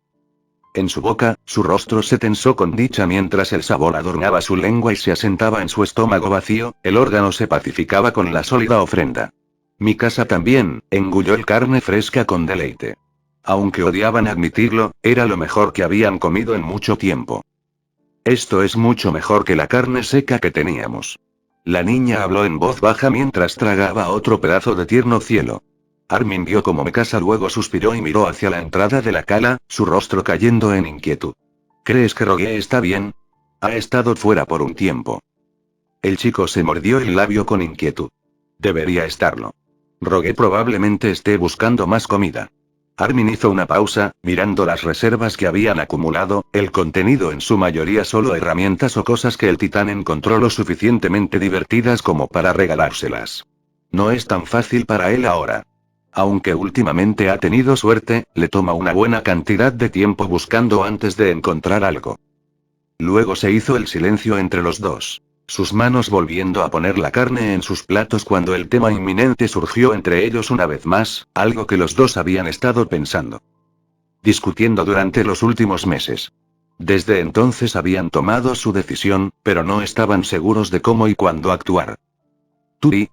En su boca, su rostro se tensó con dicha mientras el sabor adornaba su lengua y se asentaba en su estómago vacío, el órgano se pacificaba con la sólida ofrenda. Mikasa también, engulló el carne fresca con deleite. Aunque odiaban admitirlo, era lo mejor que habían comido en mucho tiempo. Esto es mucho mejor que la carne seca que teníamos. La niña habló en voz baja mientras tragaba otro pedazo de tierno cielo. Armin vio como Mikasa luego suspiró y miró hacia la entrada de la cala, su rostro cayendo en inquietud. ¿Crees que Rogue está bien? Ha estado fuera por un tiempo. El chico se mordió el labio con inquietud. Debería estarlo. Rogue probablemente esté buscando más comida. Armin hizo una pausa, mirando las reservas que habían acumulado, el contenido en su mayoría solo herramientas o cosas que el titán encontró lo suficientemente divertidas como para regalárselas. No es tan fácil para él ahora. Aunque últimamente ha tenido suerte, le toma una buena cantidad de tiempo buscando antes de encontrar algo. Luego se hizo el silencio entre los dos. sus manos volviendo a poner la carne en sus platos cuando el tema inminente surgió entre ellos una vez más, algo que los dos habían estado pensando. Discutiendo durante los últimos meses. Desde entonces habían tomado su decisión, pero no estaban seguros de cómo y cuándo actuar. Turi,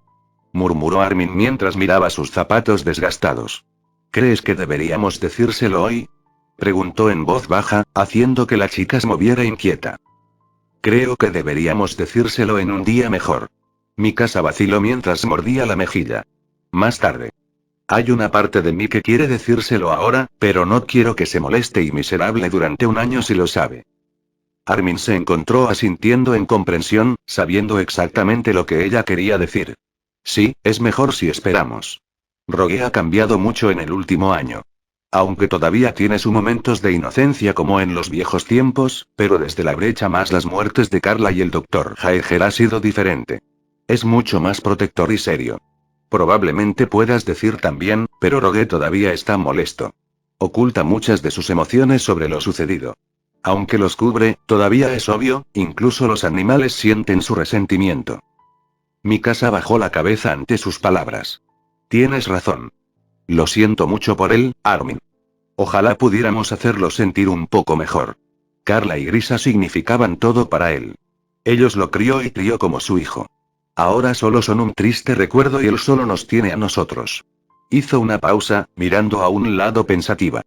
murmuró Armin mientras miraba sus zapatos desgastados. ¿Crees que deberíamos decírselo hoy? Preguntó en voz baja, haciendo que la chica se moviera inquieta. Creo que deberíamos decírselo en un día mejor. Mikasa vaciló mientras mordía la mejilla. Más tarde. Hay una parte de mí que quiere decírselo ahora, pero no quiero que se moleste y miserable durante un año si lo sabe. Armin se encontró asintiendo en comprensión, sabiendo exactamente lo que ella quería decir. Sí, es mejor si esperamos. Rogue ha cambiado mucho en el último año. Aunque todavía tiene sus momentos de inocencia como en los viejos tiempos, pero desde la brecha más las muertes de Carla y el Dr. Jaeger ha sido diferente. Es mucho más protector y serio. Probablemente puedas decir también, pero Rogue todavía está molesto. Oculta muchas de sus emociones sobre lo sucedido. Aunque los cubre, todavía es obvio, incluso los animales sienten su resentimiento. Mikasa bajó la cabeza ante sus palabras. Tienes razón. Lo siento mucho por él, Armin. Ojalá pudiéramos hacerlo sentir un poco mejor. Carla y Grisa significaban todo para él. Ellos lo crió y crió como su hijo. Ahora solo son un triste recuerdo y él solo nos tiene a nosotros. Hizo una pausa, mirando a un lado pensativa.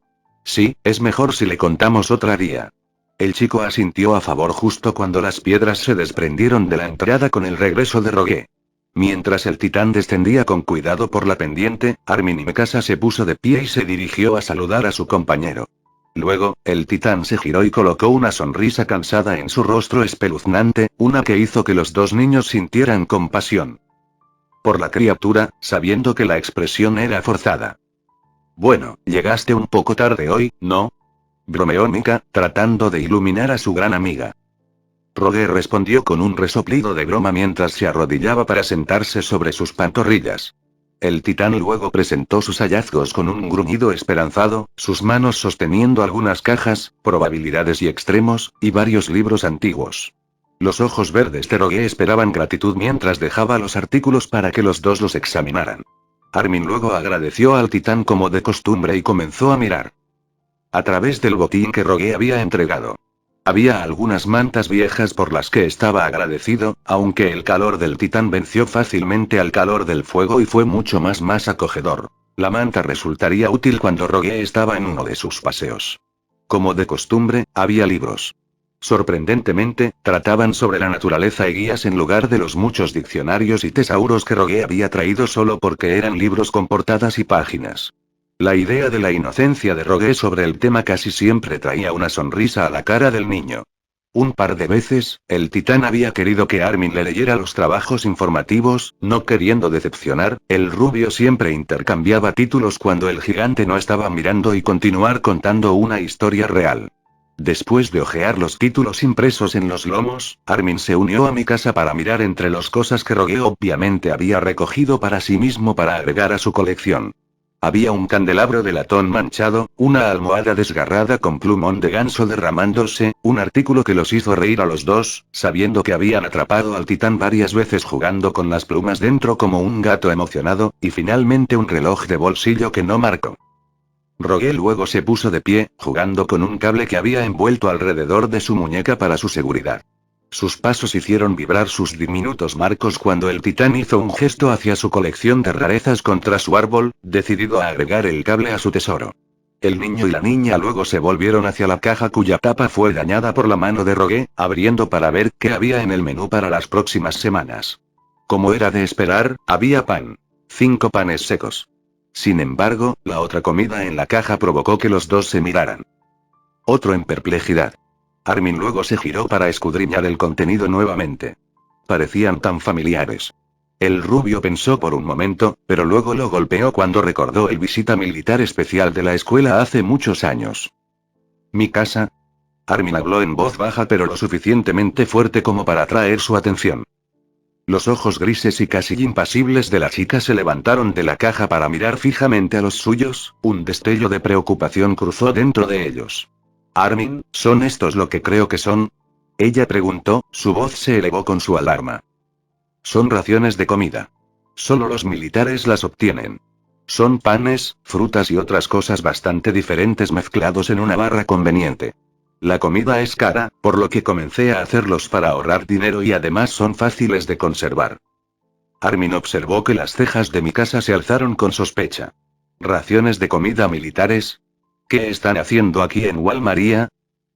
Sí, es mejor si le contamos otra día. El chico asintió a favor justo cuando las piedras se desprendieron de la entrada con el regreso de Rogue. Mientras el titán descendía con cuidado por la pendiente, Armin y Mikasa se puso de pie y se dirigió a saludar a su compañero. Luego, el titán se giró y colocó una sonrisa cansada en su rostro espeluznante, una que hizo que los dos niños sintieran compasión por la criatura, sabiendo que la expresión era forzada. Bueno, llegaste un poco tarde hoy, ¿no? Bromeó Mika, tratando de iluminar a su gran amiga. Rogue respondió con un resoplido de broma mientras se arrodillaba para sentarse sobre sus pantorrillas. El titán luego presentó sus hallazgos con un gruñido esperanzado, sus manos sosteniendo algunas cajas, probabilidades y extremos, y varios libros antiguos. Los ojos verdes de Rogue esperaban gratitud mientras dejaba los artículos para que los dos los examinaran. Armin luego agradeció al titán como de costumbre y comenzó a mirar a través del botín que Rogue había entregado. Había algunas mantas viejas por las que estaba agradecido, aunque el calor del titán venció fácilmente al calor del fuego y fue mucho más acogedor. La manta resultaría útil cuando Rogue estaba en uno de sus paseos. Como de costumbre, había libros. Sorprendentemente, trataban sobre la naturaleza y guías en lugar de los muchos diccionarios y tesauros que Rogue había traído solo porque eran libros con portadas y páginas. La idea de la inocencia de Rogue sobre el tema casi siempre traía una sonrisa a la cara del niño. Un par de veces, el titán había querido que Armin le leyera los trabajos informativos, no queriendo decepcionar, el rubio siempre intercambiaba títulos cuando el gigante no estaba mirando y continuar contando una historia real. Después de hojear los títulos impresos en los lomos, Armin se unió a Mikasa para mirar entre las cosas que Rogue obviamente había recogido para sí mismo para agregar a su colección. Había un candelabro de latón manchado, una almohada desgarrada con plumón de ganso derramándose, un artículo que los hizo reír a los dos, sabiendo que habían atrapado al titán varias veces jugando con las plumas dentro como un gato emocionado, y finalmente un reloj de bolsillo que no marcó. Rogue luego se puso de pie, jugando con un cable que había envuelto alrededor de su muñeca para su seguridad. Sus pasos hicieron vibrar sus diminutos marcos cuando el titán hizo un gesto hacia su colección de rarezas contra su árbol, decidido a agregar el cable a su tesoro. El niño y la niña luego se volvieron hacia la caja cuya tapa fue dañada por la mano de Rogue, abriendo para ver qué había en el menú para las próximas semanas. Como era de esperar, había pan. 5 panes secos. Sin embargo, la otra comida en la caja provocó que los dos se miraran. Otro en perplejidad. Armin luego se giró para escudriñar el contenido nuevamente. Parecían tan familiares. El rubio pensó por un momento, pero luego lo golpeó cuando recordó el visita militar especial de la escuela hace muchos años. ¿Mi casa? Armin habló en voz baja pero lo suficientemente fuerte como para atraer su atención. Los ojos grises y casi impasibles de la chica se levantaron de la caja para mirar fijamente a los suyos, un destello de preocupación cruzó dentro de ellos. Armin, ¿son estos lo que creo que son? Ella preguntó, su voz se elevó con su alarma. Son raciones de comida. Solo los militares las obtienen. Son panes, frutas y otras cosas bastante diferentes mezclados en una barra conveniente. La comida es cara, por lo que comencé a hacerlos para ahorrar dinero y además son fáciles de conservar. Armin observó que las cejas de Mikasa se alzaron con sospecha. ¿Raciones de comida militares? ¿Qué están haciendo aquí en Wall Maria?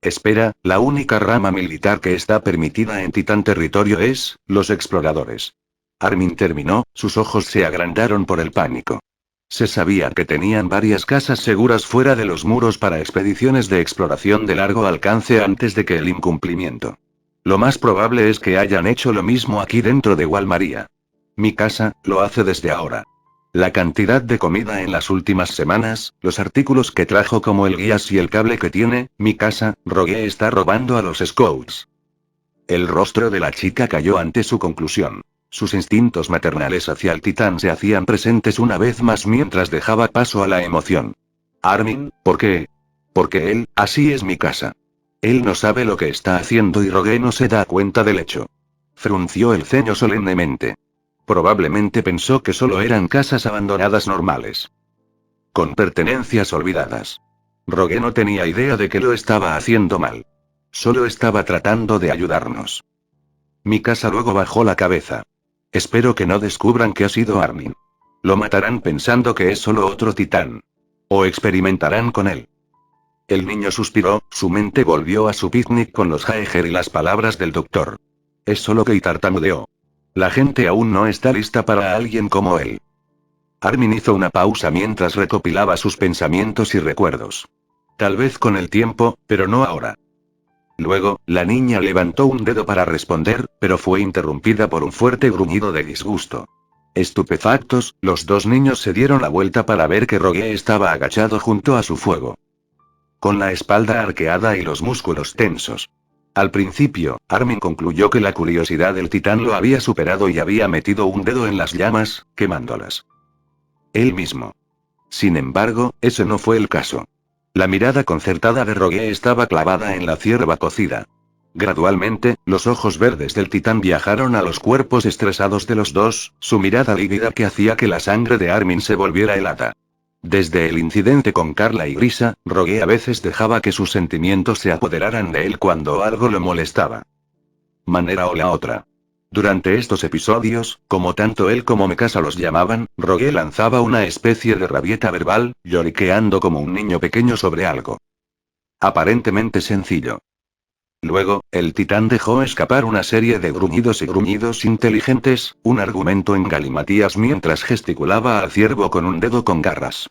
Espera, la única rama militar que está permitida en Titán Territorio es, los exploradores. Armin terminó, sus ojos se agrandaron por el pánico. Se sabía que tenían varias casas seguras fuera de los muros para expediciones de exploración de largo alcance antes de que el incumplimiento. Lo más probable es que hayan hecho lo mismo aquí dentro de Wall Maria. Mi casa, lo hace desde ahora. La cantidad de comida en las últimas semanas, los artículos que trajo como el guías y el cable que tiene, mi casa, Rogue está robando a los scouts. El rostro de la chica cayó ante su conclusión. Sus instintos maternales hacia el titán se hacían presentes una vez más mientras dejaba paso a la emoción. Armin, ¿por qué? Porque él, así es mi casa. Él no sabe lo que está haciendo y Rogue no se da cuenta del hecho. Frunció el ceño solemnemente. Probablemente pensó que solo eran casas abandonadas normales. Con pertenencias olvidadas. Rogue no tenía idea de que lo estaba haciendo mal. Solo estaba tratando de ayudarnos. Mi casa luego bajó la cabeza. Espero que no descubran que ha sido Armin. Lo matarán pensando que es solo otro titán. O experimentarán con él. El niño suspiró, su mente volvió a su picnic con los Jaeger y las palabras del doctor. Es solo que tartamudeó. La gente aún no está lista para alguien como él. Armin hizo una pausa mientras recopilaba sus pensamientos y recuerdos. Tal vez con el tiempo, pero no ahora. Luego, la niña levantó un dedo para responder, pero fue interrumpida por un fuerte gruñido de disgusto. Estupefactos, los dos niños se dieron la vuelta para ver que Rogue estaba agachado junto a su fuego. Con la espalda arqueada y los músculos tensos. Al principio, Armin concluyó que la curiosidad del titán lo había superado y había metido un dedo en las llamas, quemándolas. Él mismo. Sin embargo, ese no fue el caso. La mirada concertada de Rogue estaba clavada en la cierva cocida. Gradualmente, los ojos verdes del titán viajaron a los cuerpos estresados de los dos, su mirada lívida que hacía que la sangre de Armin se volviera helada. Desde el incidente con Carla y Grisa, Rogue a veces dejaba que sus sentimientos se apoderaran de él cuando algo lo molestaba. Manera o la otra. Durante estos episodios, como tanto él como Mikasa los llamaban, Rogue lanzaba una especie de rabieta verbal, lloriqueando como un niño pequeño sobre algo. Aparentemente sencillo. Luego, el titán dejó escapar una serie de gruñidos y gruñidos inteligentes, un argumento en galimatías mientras gesticulaba al ciervo con un dedo con garras.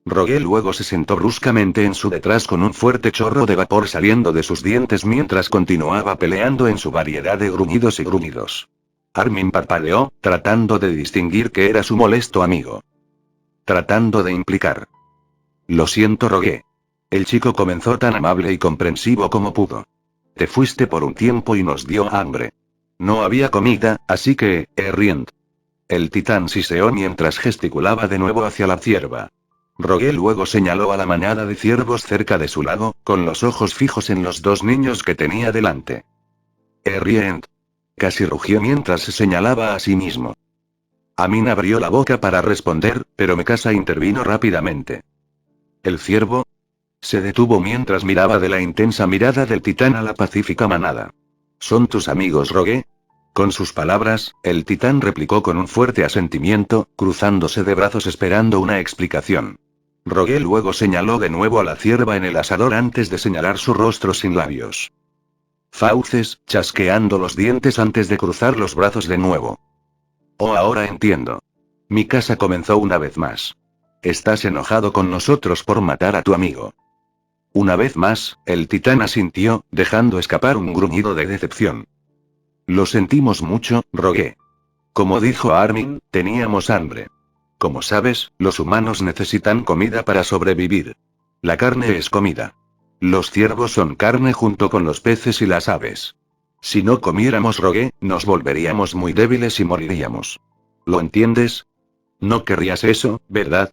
Rogue luego se sentó bruscamente en su detrás con un fuerte chorro de vapor saliendo de sus dientes mientras continuaba peleando en su variedad de gruñidos y gruñidos. Armin parpadeó, tratando de distinguir que era su molesto amigo. Tratando de implicar. Lo siento, Rogue. El chico comenzó tan amable y comprensivo como pudo. Te fuiste por un tiempo y nos dio hambre. No había comida, así que, riendo. El titán siseó mientras gesticulaba de nuevo hacia la cierva. Rogue luego señaló a la manada de ciervos cerca de su lado, con los ojos fijos en los dos niños que tenía delante. Rient. Casi rugió mientras se señalaba a sí mismo. Amin abrió la boca para responder, pero Mikasa intervino rápidamente. ¿El ciervo? Se detuvo mientras miraba de la intensa mirada del titán a la pacífica manada. ¿Son tus amigos, Rogue? Con sus palabras, el titán replicó con un fuerte asentimiento, cruzándose de brazos esperando una explicación. Rogue luego señaló de nuevo a la cierva en el asador antes de señalar su rostro sin labios. Fauces, chasqueando los dientes antes de cruzar los brazos de nuevo. Oh, ahora entiendo. Mikasa comenzó una vez más. Estás enojado con nosotros por matar a tu amigo. Una vez más, el titán asintió, dejando escapar un gruñido de decepción. Lo sentimos mucho, Rogue. Como dijo Armin, teníamos hambre. Como sabes, los humanos necesitan comida para sobrevivir. La carne es comida. Los ciervos son carne junto con los peces y las aves. Si no comiéramos Rogue, nos volveríamos muy débiles y moriríamos. ¿Lo entiendes? No querrías eso, ¿verdad?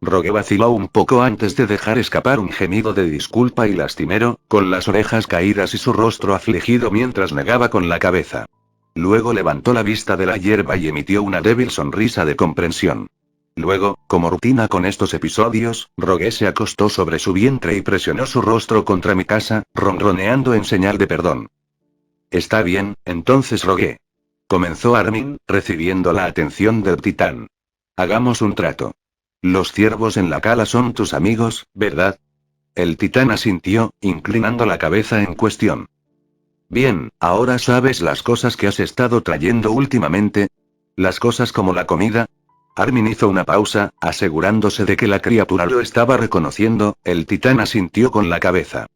Rogue vaciló un poco antes de dejar escapar un gemido de disculpa y lastimero, con las orejas caídas y su rostro afligido mientras negaba con la cabeza. Luego levantó la vista de la hierba y emitió una débil sonrisa de comprensión. Luego, como rutina con estos episodios, Rogue se acostó sobre su vientre y presionó su rostro contra Mikasa, ronroneando en señal de perdón. Está bien, entonces Rogue. Comenzó Armin, recibiendo la atención del titán. Hagamos un trato. Los ciervos en la cala son tus amigos, ¿verdad? El titán asintió, inclinando la cabeza en cuestión. Bien, ahora sabes las cosas que has estado trayendo últimamente. Las cosas como la comida. Armin hizo una pausa, asegurándose de que la criatura lo estaba reconociendo, el titán asintió con la cabeza.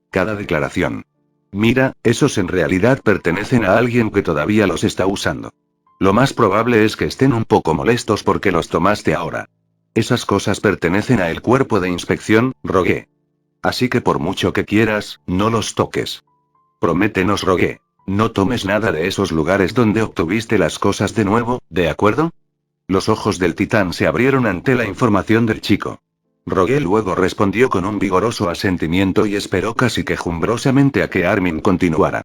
Cada declaración. Mira, esos en realidad pertenecen a alguien que todavía los está usando. Lo más probable es que estén un poco molestos porque los tomaste ahora. Esas cosas pertenecen a el cuerpo de inspección, Rogue. Así que por mucho que quieras, no los toques. Prométenos, Rogue. No tomes nada de esos lugares donde obtuviste las cosas de nuevo, ¿de acuerdo? Los ojos del titán se abrieron ante la información del chico. Rogue luego respondió con un vigoroso asentimiento y esperó casi quejumbrosamente a que Armin continuara.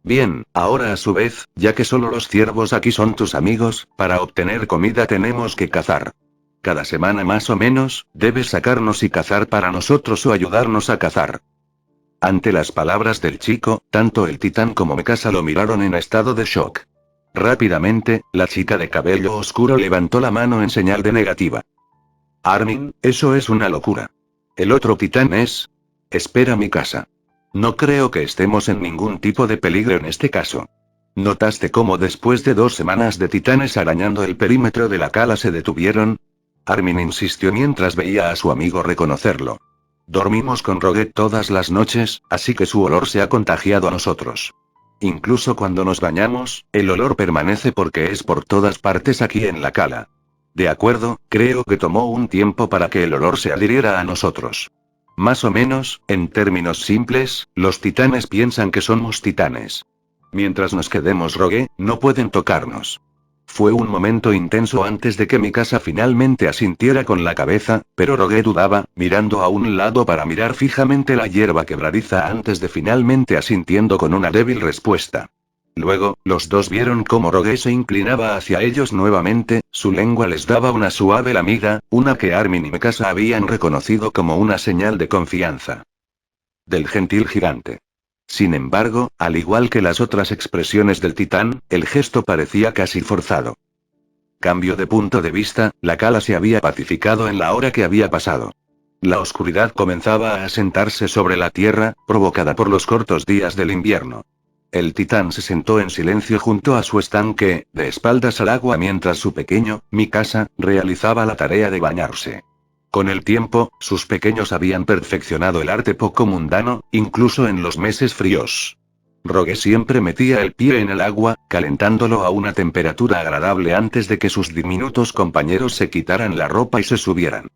Bien, ahora a su vez, ya que solo los ciervos aquí son tus amigos, para obtener comida tenemos que cazar. Cada semana más o menos, debes sacarnos y cazar para nosotros o ayudarnos a cazar. Ante las palabras del chico, tanto el titán como Mikasa lo miraron en estado de shock. Rápidamente, la chica de cabello oscuro levantó la mano en señal de negativa. Armin, eso es una locura. El otro titán es... Espera, Mikasa. No creo que estemos en ningún tipo de peligro en este caso. ¿Notaste cómo después de 2 semanas de titanes arañando el perímetro de la cala se detuvieron? Armin insistió mientras veía a su amigo reconocerlo. Dormimos con Rogue todas las noches, así que su olor se ha contagiado a nosotros. Incluso cuando nos bañamos, el olor permanece porque es por todas partes aquí en la cala. De acuerdo, creo que tomó un tiempo para que el olor se adhiriera a nosotros. Más o menos, en términos simples, los titanes piensan que somos titanes. Mientras nos quedemos Rogue, no pueden tocarnos. Fue un momento intenso antes de que Mikasa finalmente asintiera con la cabeza, pero Rogue dudaba, mirando a un lado para mirar fijamente la hierba quebradiza antes de finalmente asintiendo con una débil respuesta. Luego, los dos vieron cómo Rogue se inclinaba hacia ellos nuevamente, su lengua les daba una suave lamida, una que Armin y Mikasa habían reconocido como una señal de confianza. Del gentil gigante. Sin embargo, al igual que las otras expresiones del titán, el gesto parecía casi forzado. Cambio de punto de vista, la cala se había pacificado en la hora que había pasado. La oscuridad comenzaba a asentarse sobre la tierra, provocada por los cortos días del invierno. El titán se sentó en silencio junto a su estanque, de espaldas al agua mientras su pequeño, Mikasa, realizaba la tarea de bañarse. Con el tiempo, sus pequeños habían perfeccionado el arte poco mundano, incluso en los meses fríos. Rogue siempre metía el pie en el agua, calentándolo a una temperatura agradable antes de que sus diminutos compañeros se quitaran la ropa y se subieran.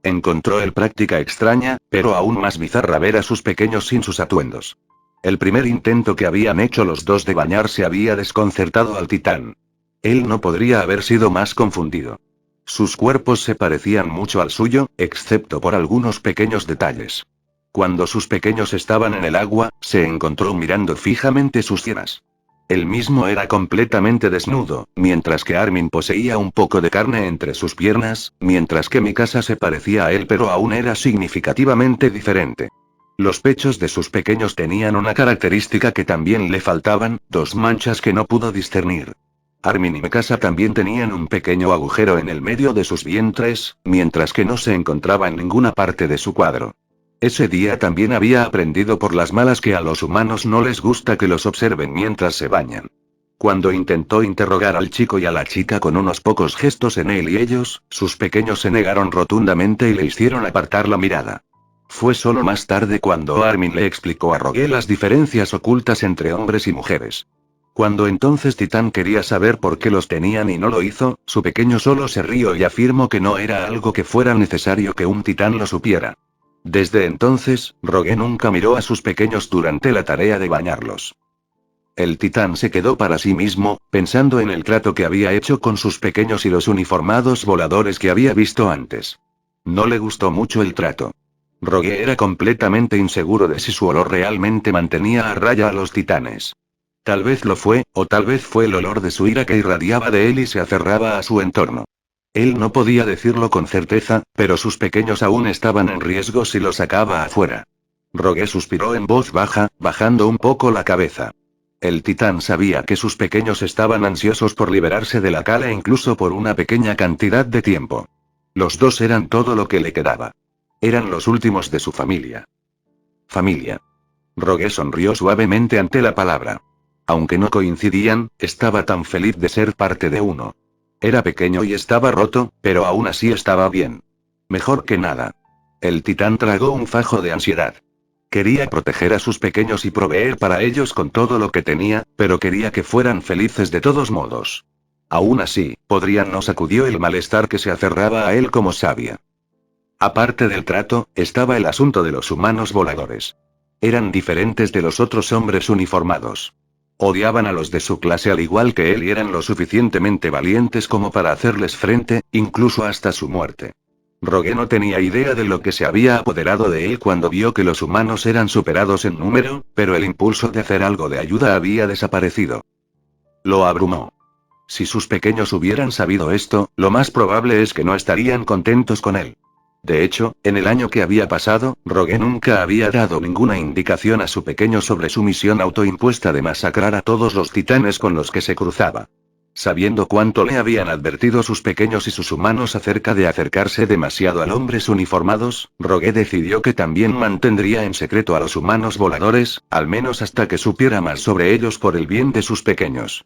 Encontró el práctica extraña, pero aún más bizarra ver a sus pequeños sin sus atuendos. El primer intento que habían hecho los dos de bañarse había desconcertado al titán. Él no podría haber sido más confundido. Sus cuerpos se parecían mucho al suyo, excepto por algunos pequeños detalles. Cuando sus pequeños estaban en el agua, se encontró mirando fijamente sus sienes. Él mismo era completamente desnudo, mientras que Armin poseía un poco de carne entre sus piernas, mientras que Mikasa se parecía a él pero aún era significativamente diferente. Los pechos de sus pequeños tenían una característica que también le faltaban, 2 manchas que no pudo discernir. Armin y Mikasa también tenían un pequeño agujero en el medio de sus vientres, mientras que no se encontraba en ninguna parte de su cuadro. Ese día también había aprendido por las malas que a los humanos no les gusta que los observen mientras se bañan. Cuando intentó interrogar al chico y a la chica con unos pocos gestos en él y ellos, sus pequeños se negaron rotundamente y le hicieron apartar la mirada. Fue solo más tarde cuando Armin le explicó a Rogue las diferencias ocultas entre hombres y mujeres. Cuando entonces Titán quería saber por qué los tenían y no lo hizo, su pequeño solo se rió y afirmó que no era algo que fuera necesario que un titán lo supiera. Desde entonces, Rogue nunca miró a sus pequeños durante la tarea de bañarlos. El titán se quedó para sí mismo, pensando en el trato que había hecho con sus pequeños y los uniformados voladores que había visto antes. No le gustó mucho el trato. Rogue era completamente inseguro de si su olor realmente mantenía a raya a los titanes. Tal vez lo fue, o tal vez fue el olor de su ira que irradiaba de él y se aferraba a su entorno. Él no podía decirlo con certeza, pero sus pequeños aún estaban en riesgo si lo sacaba afuera. Rogue suspiró en voz baja, bajando un poco la cabeza. El titán sabía que sus pequeños estaban ansiosos por liberarse de la cala incluso por una pequeña cantidad de tiempo. Los dos eran todo lo que le quedaba. Eran los últimos de su familia. Familia. Rogue sonrió suavemente ante la palabra. Aunque no coincidían, estaba tan feliz de ser parte de uno. Era pequeño y estaba roto, pero aún así estaba bien. Mejor que nada. El titán tragó un fajo de ansiedad. Quería proteger a sus pequeños y proveer para ellos con todo lo que tenía, pero quería que fueran felices de todos modos. Aún así, Podrian no sacudió el malestar que se aferraba a él como sabia. Aparte del trato, estaba el asunto de los humanos voladores. Eran diferentes de los otros hombres uniformados. Odiaban a los de su clase al igual que él y eran lo suficientemente valientes como para hacerles frente, incluso hasta su muerte. Rogue no tenía idea de lo que se había apoderado de él cuando vio que los humanos eran superados en número, pero el impulso de hacer algo de ayuda había desaparecido. Lo abrumó. Si sus pequeños hubieran sabido esto, lo más probable es que no estarían contentos con él. De hecho, en el año que había pasado, Rogue nunca había dado ninguna indicación a su pequeño sobre su misión autoimpuesta de masacrar a todos los titanes con los que se cruzaba. Sabiendo cuánto le habían advertido sus pequeños y sus humanos acerca de acercarse demasiado a hombres uniformados, Rogue decidió que también mantendría en secreto a los humanos voladores, al menos hasta que supiera más sobre ellos por el bien de sus pequeños.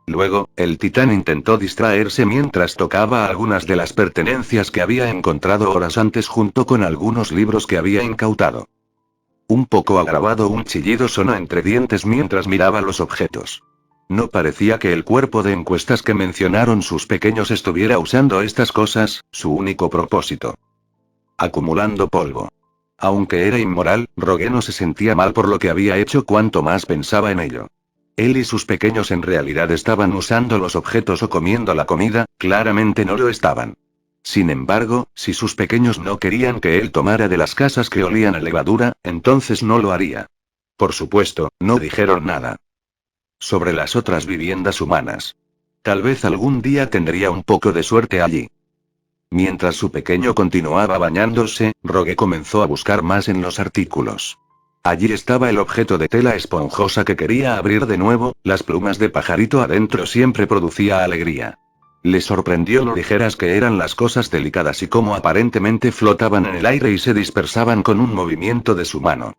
Luego, el titán intentó distraerse mientras tocaba algunas de las pertenencias que había encontrado horas antes junto con algunos libros que había incautado. Un poco agravado, un chillido sonó entre dientes mientras miraba los objetos. No parecía que el cuerpo de encuestas que mencionaron sus pequeños estuviera usando estas cosas, su único propósito. Acumulando polvo. Aunque era inmoral, Rogue no se sentía mal por lo que había hecho cuanto más pensaba en ello. Él y sus pequeños en realidad estaban usando los objetos o comiendo la comida, claramente no lo estaban. Sin embargo, si sus pequeños no querían que él tomara de las casas que olían a levadura, entonces no lo haría. Por supuesto, no dijeron nada sobre las otras viviendas humanas. Tal vez algún día tendría un poco de suerte allí. Mientras su pequeño continuaba bañándose, Rogue comenzó a buscar más en los artículos. Allí estaba el objeto de tela esponjosa que quería abrir de nuevo, las plumas de pajarito adentro siempre producía alegría. Le sorprendió lo ligeras que eran las cosas delicadas y cómo aparentemente flotaban en el aire y se dispersaban con un movimiento de su mano.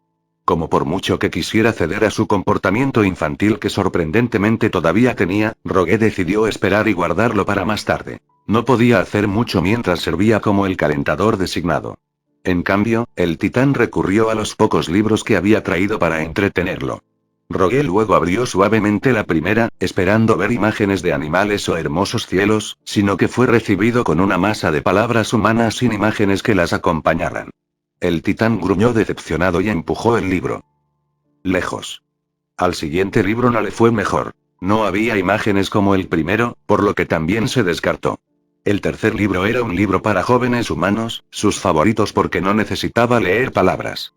Como por mucho que quisiera ceder a su comportamiento infantil que sorprendentemente todavía tenía, Rogue decidió esperar y guardarlo para más tarde. No podía hacer mucho mientras servía como el calentador designado. En cambio, el titán recurrió a los pocos libros que había traído para entretenerlo. Rogue luego abrió suavemente la primera, esperando ver imágenes de animales o hermosos cielos, sino que fue recibido con una masa de palabras humanas sin imágenes que las acompañaran. El titán gruñó decepcionado y empujó el libro lejos. Al siguiente libro no le fue mejor. No había imágenes como el primero, por lo que también se descartó. El tercer libro era un libro para jóvenes humanos, sus favoritos porque no necesitaba leer palabras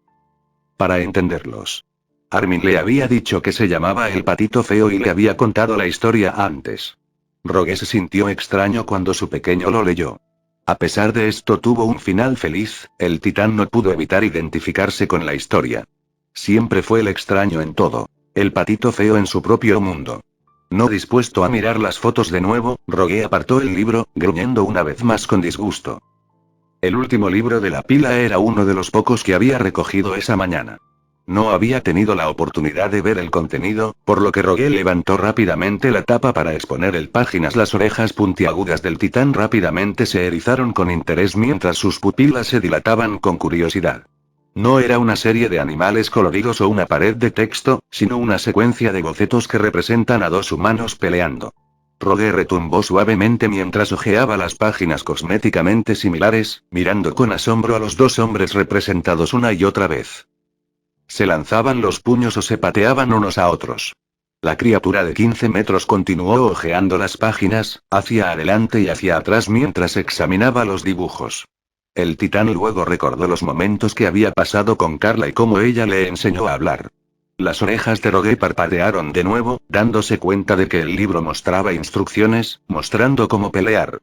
para entenderlos. Armin le había dicho que se llamaba El Patito Feo y le había contado la historia antes. Rogue se sintió extraño cuando su pequeño lo leyó. A pesar de esto tuvo un final feliz, el titán no pudo evitar identificarse con la historia. Siempre fue el extraño en todo. El patito feo en su propio mundo. No dispuesto a mirar las fotos de nuevo, Rogue apartó el libro, gruñendo una vez más con disgusto. El último libro de la pila era uno de los pocos que había recogido esa mañana. No había tenido la oportunidad de ver el contenido, por lo que Rogue levantó rápidamente la tapa para exponer el páginas. Las orejas puntiagudas del titán rápidamente se erizaron con interés mientras sus pupilas se dilataban con curiosidad. No era una serie de animales coloridos o una pared de texto, sino una secuencia de bocetos que representan a dos humanos peleando. Rogue retumbó suavemente mientras hojeaba las páginas cosméticamente similares, mirando con asombro a los dos hombres representados una y otra vez. Se lanzaban los puños o se pateaban unos a otros. La criatura de 15 metros continuó hojeando las páginas, hacia adelante y hacia atrás mientras examinaba los dibujos. El titán luego recordó los momentos que había pasado con Carla y cómo ella le enseñó a hablar. Las orejas de Rogue parpadearon de nuevo, dándose cuenta de que el libro mostraba instrucciones, mostrando cómo pelear.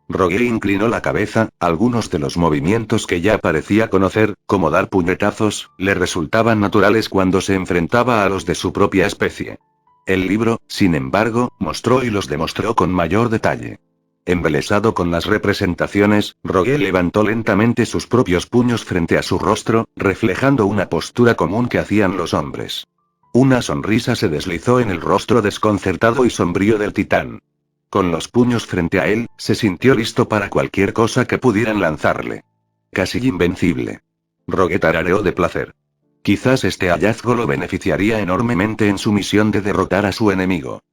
Rogue inclinó la cabeza, algunos de los movimientos que ya parecía conocer, como dar puñetazos, le resultaban naturales cuando se enfrentaba a los de su propia especie. El libro, sin embargo, mostró y los demostró con mayor detalle. Embelesado con las representaciones, Rogue levantó lentamente sus propios puños frente a su rostro, reflejando una postura común que hacían los hombres. Una sonrisa se deslizó en el rostro desconcertado y sombrío del titán. Con los puños frente a él, se sintió listo para cualquier cosa que pudieran lanzarle. Casi invencible. Rogue tarareó de placer. Quizás este hallazgo lo beneficiaría enormemente en su misión de derrotar a su enemigo.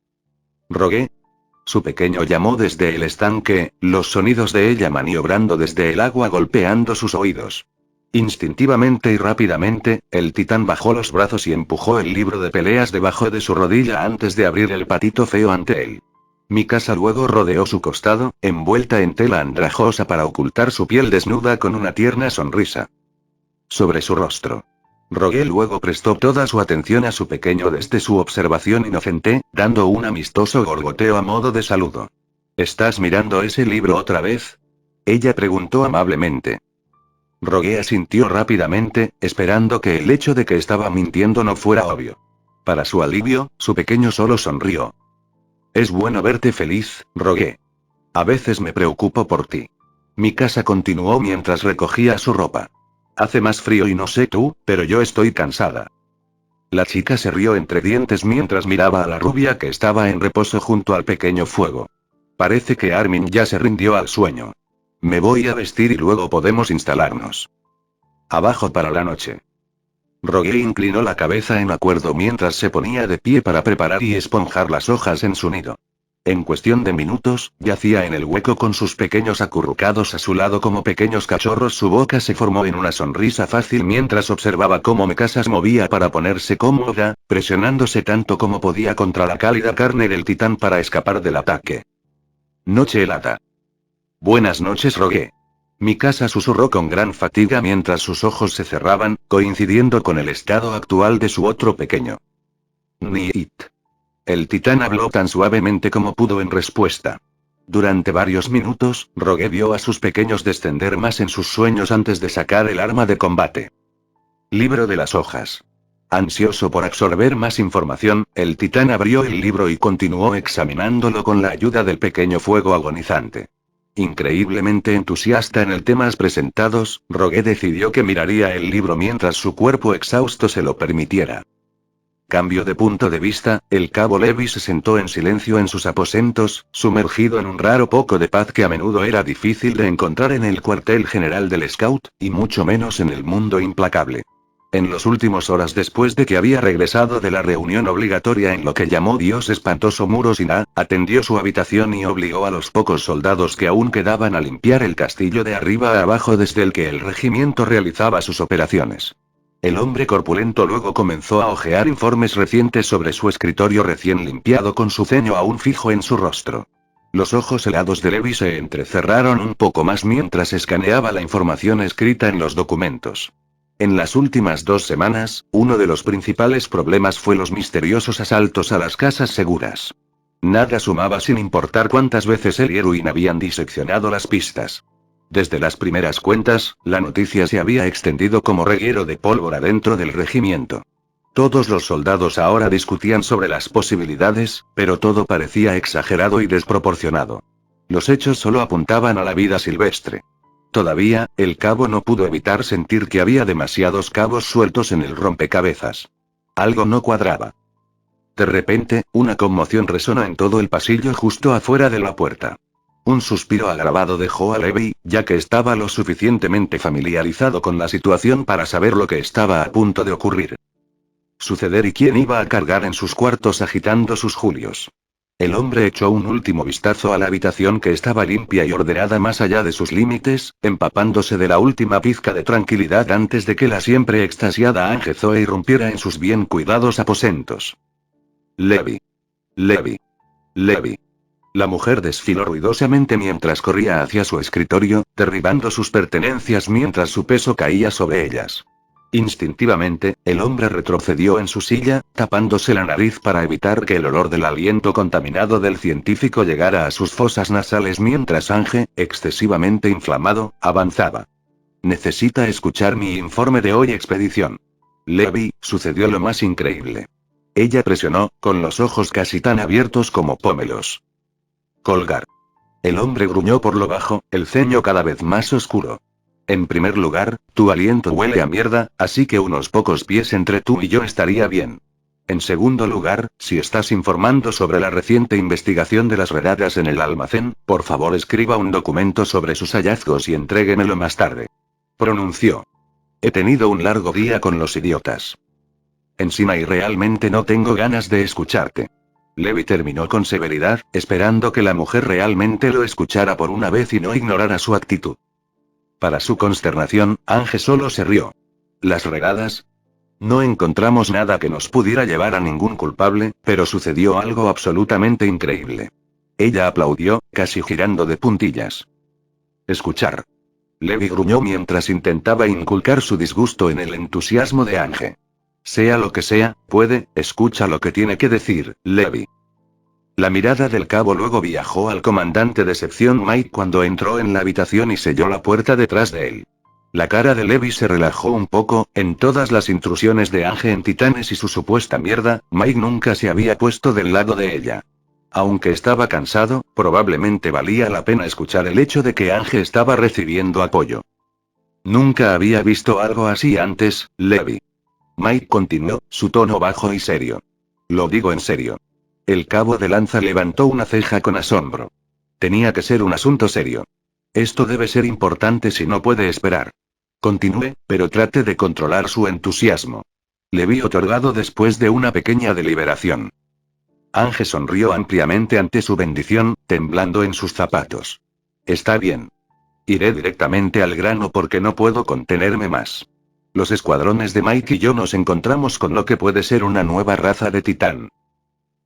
Rogue. Su pequeño llamó desde el estanque, los sonidos de ella maniobrando desde el agua golpeando sus oídos. Instintivamente y rápidamente, el titán bajó los brazos y empujó el libro de peleas debajo de su rodilla antes de abrir el patito feo ante él. Mikasa luego rodeó su costado, envuelta en tela andrajosa para ocultar su piel desnuda con una tierna sonrisa sobre su rostro. Rogue luego prestó toda su atención a su pequeño desde su observación inocente, dando un amistoso gorgoteo a modo de saludo. ¿Estás mirando ese libro otra vez? Ella preguntó amablemente. Rogue asintió rápidamente, esperando que el hecho de que estaba mintiendo no fuera obvio. Para su alivio, su pequeño solo sonrió. Es bueno verte feliz, Rogue. A veces me preocupo por ti. Mikasa continuó mientras recogía su ropa. Hace más frío y no sé tú, pero yo estoy cansada. La chica se rió entre dientes mientras miraba a la rubia que estaba en reposo junto al pequeño fuego. Parece que Armin ya se rindió al sueño. Me voy a vestir y luego podemos instalarnos. Abajo para la noche. Rogue inclinó la cabeza en acuerdo mientras se ponía de pie para preparar y esponjar las hojas en su nido. En cuestión de minutos, yacía en el hueco con sus pequeños acurrucados a su lado como pequeños cachorros. Su boca se formó en una sonrisa fácil mientras observaba cómo Mikasa se movía para ponerse cómoda, presionándose tanto como podía contra la cálida carne del titán para escapar del ataque. Noche helada. Buenas noches, Rogue. Mikasa susurró con gran fatiga mientras sus ojos se cerraban, coincidiendo con el estado actual de su otro pequeño. Niet. El titán habló tan suavemente como pudo en respuesta. Durante varios minutos, Rogue vio a sus pequeños descender más en sus sueños antes de sacar el arma de combate. Libro de las hojas. Ansioso por absorber más información, el titán abrió el libro y continuó examinándolo con la ayuda del pequeño fuego agonizante. Increíblemente entusiasta en el temas presentados, Rogue decidió que miraría el libro mientras su cuerpo exhausto se lo permitiera. Cambio de punto de vista, el cabo Levi se sentó en silencio en sus aposentos, sumergido en un raro poco de paz que a menudo era difícil de encontrar en el cuartel general del Scout, y mucho menos en el mundo implacable. En las últimas horas después de que había regresado de la reunión obligatoria en lo que llamó Dios espantoso Muro Sinai, atendió su habitación y obligó a los pocos soldados que aún quedaban a limpiar el castillo de arriba a abajo desde el que el regimiento realizaba sus operaciones. El hombre corpulento luego comenzó a hojear informes recientes sobre su escritorio recién limpiado con su ceño aún fijo en su rostro. Los ojos helados de Levi se entrecerraron un poco más mientras escaneaba la información escrita en los documentos. En las últimas 2 semanas, uno de los principales problemas fue los misteriosos asaltos a las casas seguras. Nada sumaba sin importar cuántas veces él y Erwin habían diseccionado las pistas. Desde las primeras cuentas, la noticia se había extendido como reguero de pólvora dentro del regimiento. Todos los soldados ahora discutían sobre las posibilidades, pero todo parecía exagerado y desproporcionado. Los hechos solo apuntaban a la vida silvestre. Todavía, el cabo no pudo evitar sentir que había demasiados cabos sueltos en el rompecabezas. Algo no cuadraba. De repente, una conmoción resonó en todo el pasillo justo afuera de la puerta. Un suspiro agravado dejó a Levi, ya que estaba lo suficientemente familiarizado con la situación para saber lo que estaba a punto de ocurrir. Suceder y quién iba a cargar en sus cuartos agitando sus julios. El hombre echó un último vistazo a la habitación que estaba limpia y ordenada más allá de sus límites, empapándose de la última pizca de tranquilidad antes de que la siempre extasiada Ange Zoe irrumpiera en sus bien cuidados aposentos. Levi. Levi. Levi. La mujer desfiló ruidosamente mientras corría hacia su escritorio, derribando sus pertenencias mientras su peso caía sobre ellas. Instintivamente, el hombre retrocedió en su silla, tapándose la nariz para evitar que el olor del aliento contaminado del científico llegara a sus fosas nasales mientras Ange, excesivamente inflamado, avanzaba. Necesita escuchar mi informe de hoy, expedición. Levi, sucedió lo más increíble. Ella presionó, con los ojos casi tan abiertos como pómelos. Colgar. El hombre gruñó por lo bajo, el ceño cada vez más oscuro. En primer lugar, tu aliento huele a mierda, así que unos pocos pies entre tú y yo estaría bien. En segundo lugar, si estás informando sobre la reciente investigación de las redadas en el almacén, por favor escriba un documento sobre sus hallazgos y entréguemelo más tarde. Pronunció. He tenido un largo día con los idiotas. Encima y realmente no tengo ganas de escucharte. Levi terminó con severidad, esperando que la mujer realmente lo escuchara por una vez y no ignorara su actitud. Para su consternación, Ange solo se rió. ¿Las regadas? No encontramos nada que nos pudiera llevar a ningún culpable, pero sucedió algo absolutamente increíble. Ella aplaudió, casi girando de puntillas. Escuchar. Levi gruñó mientras intentaba inculcar su disgusto en el entusiasmo de Ange. Sea lo que sea, escucha lo que tiene que decir, Levi. La mirada del cabo luego viajó al comandante de sección Mike cuando entró en la habitación y selló la puerta detrás de él. La cara de Levi se relajó un poco, en todas las intrusiones de Ange en Titanes y su supuesta mierda, Mike nunca se había puesto del lado de ella. Aunque estaba cansado, probablemente valía la pena escuchar el hecho de que Ange estaba recibiendo apoyo. Nunca había visto algo así antes, Levi. Mike continuó, su tono bajo y serio. Lo digo en serio. El cabo de lanza levantó una ceja con asombro. Tenía que ser un asunto serio. Esto debe ser importante si no puede esperar. Continúe, pero trate de controlar su entusiasmo. Le vi otorgado después de una pequeña deliberación. Ange sonrió ampliamente ante su bendición, temblando en sus zapatos. Está bien. Iré directamente al grano porque no puedo contenerme más. Los escuadrones de Mike y yo nos encontramos con lo que puede ser una nueva raza de titán.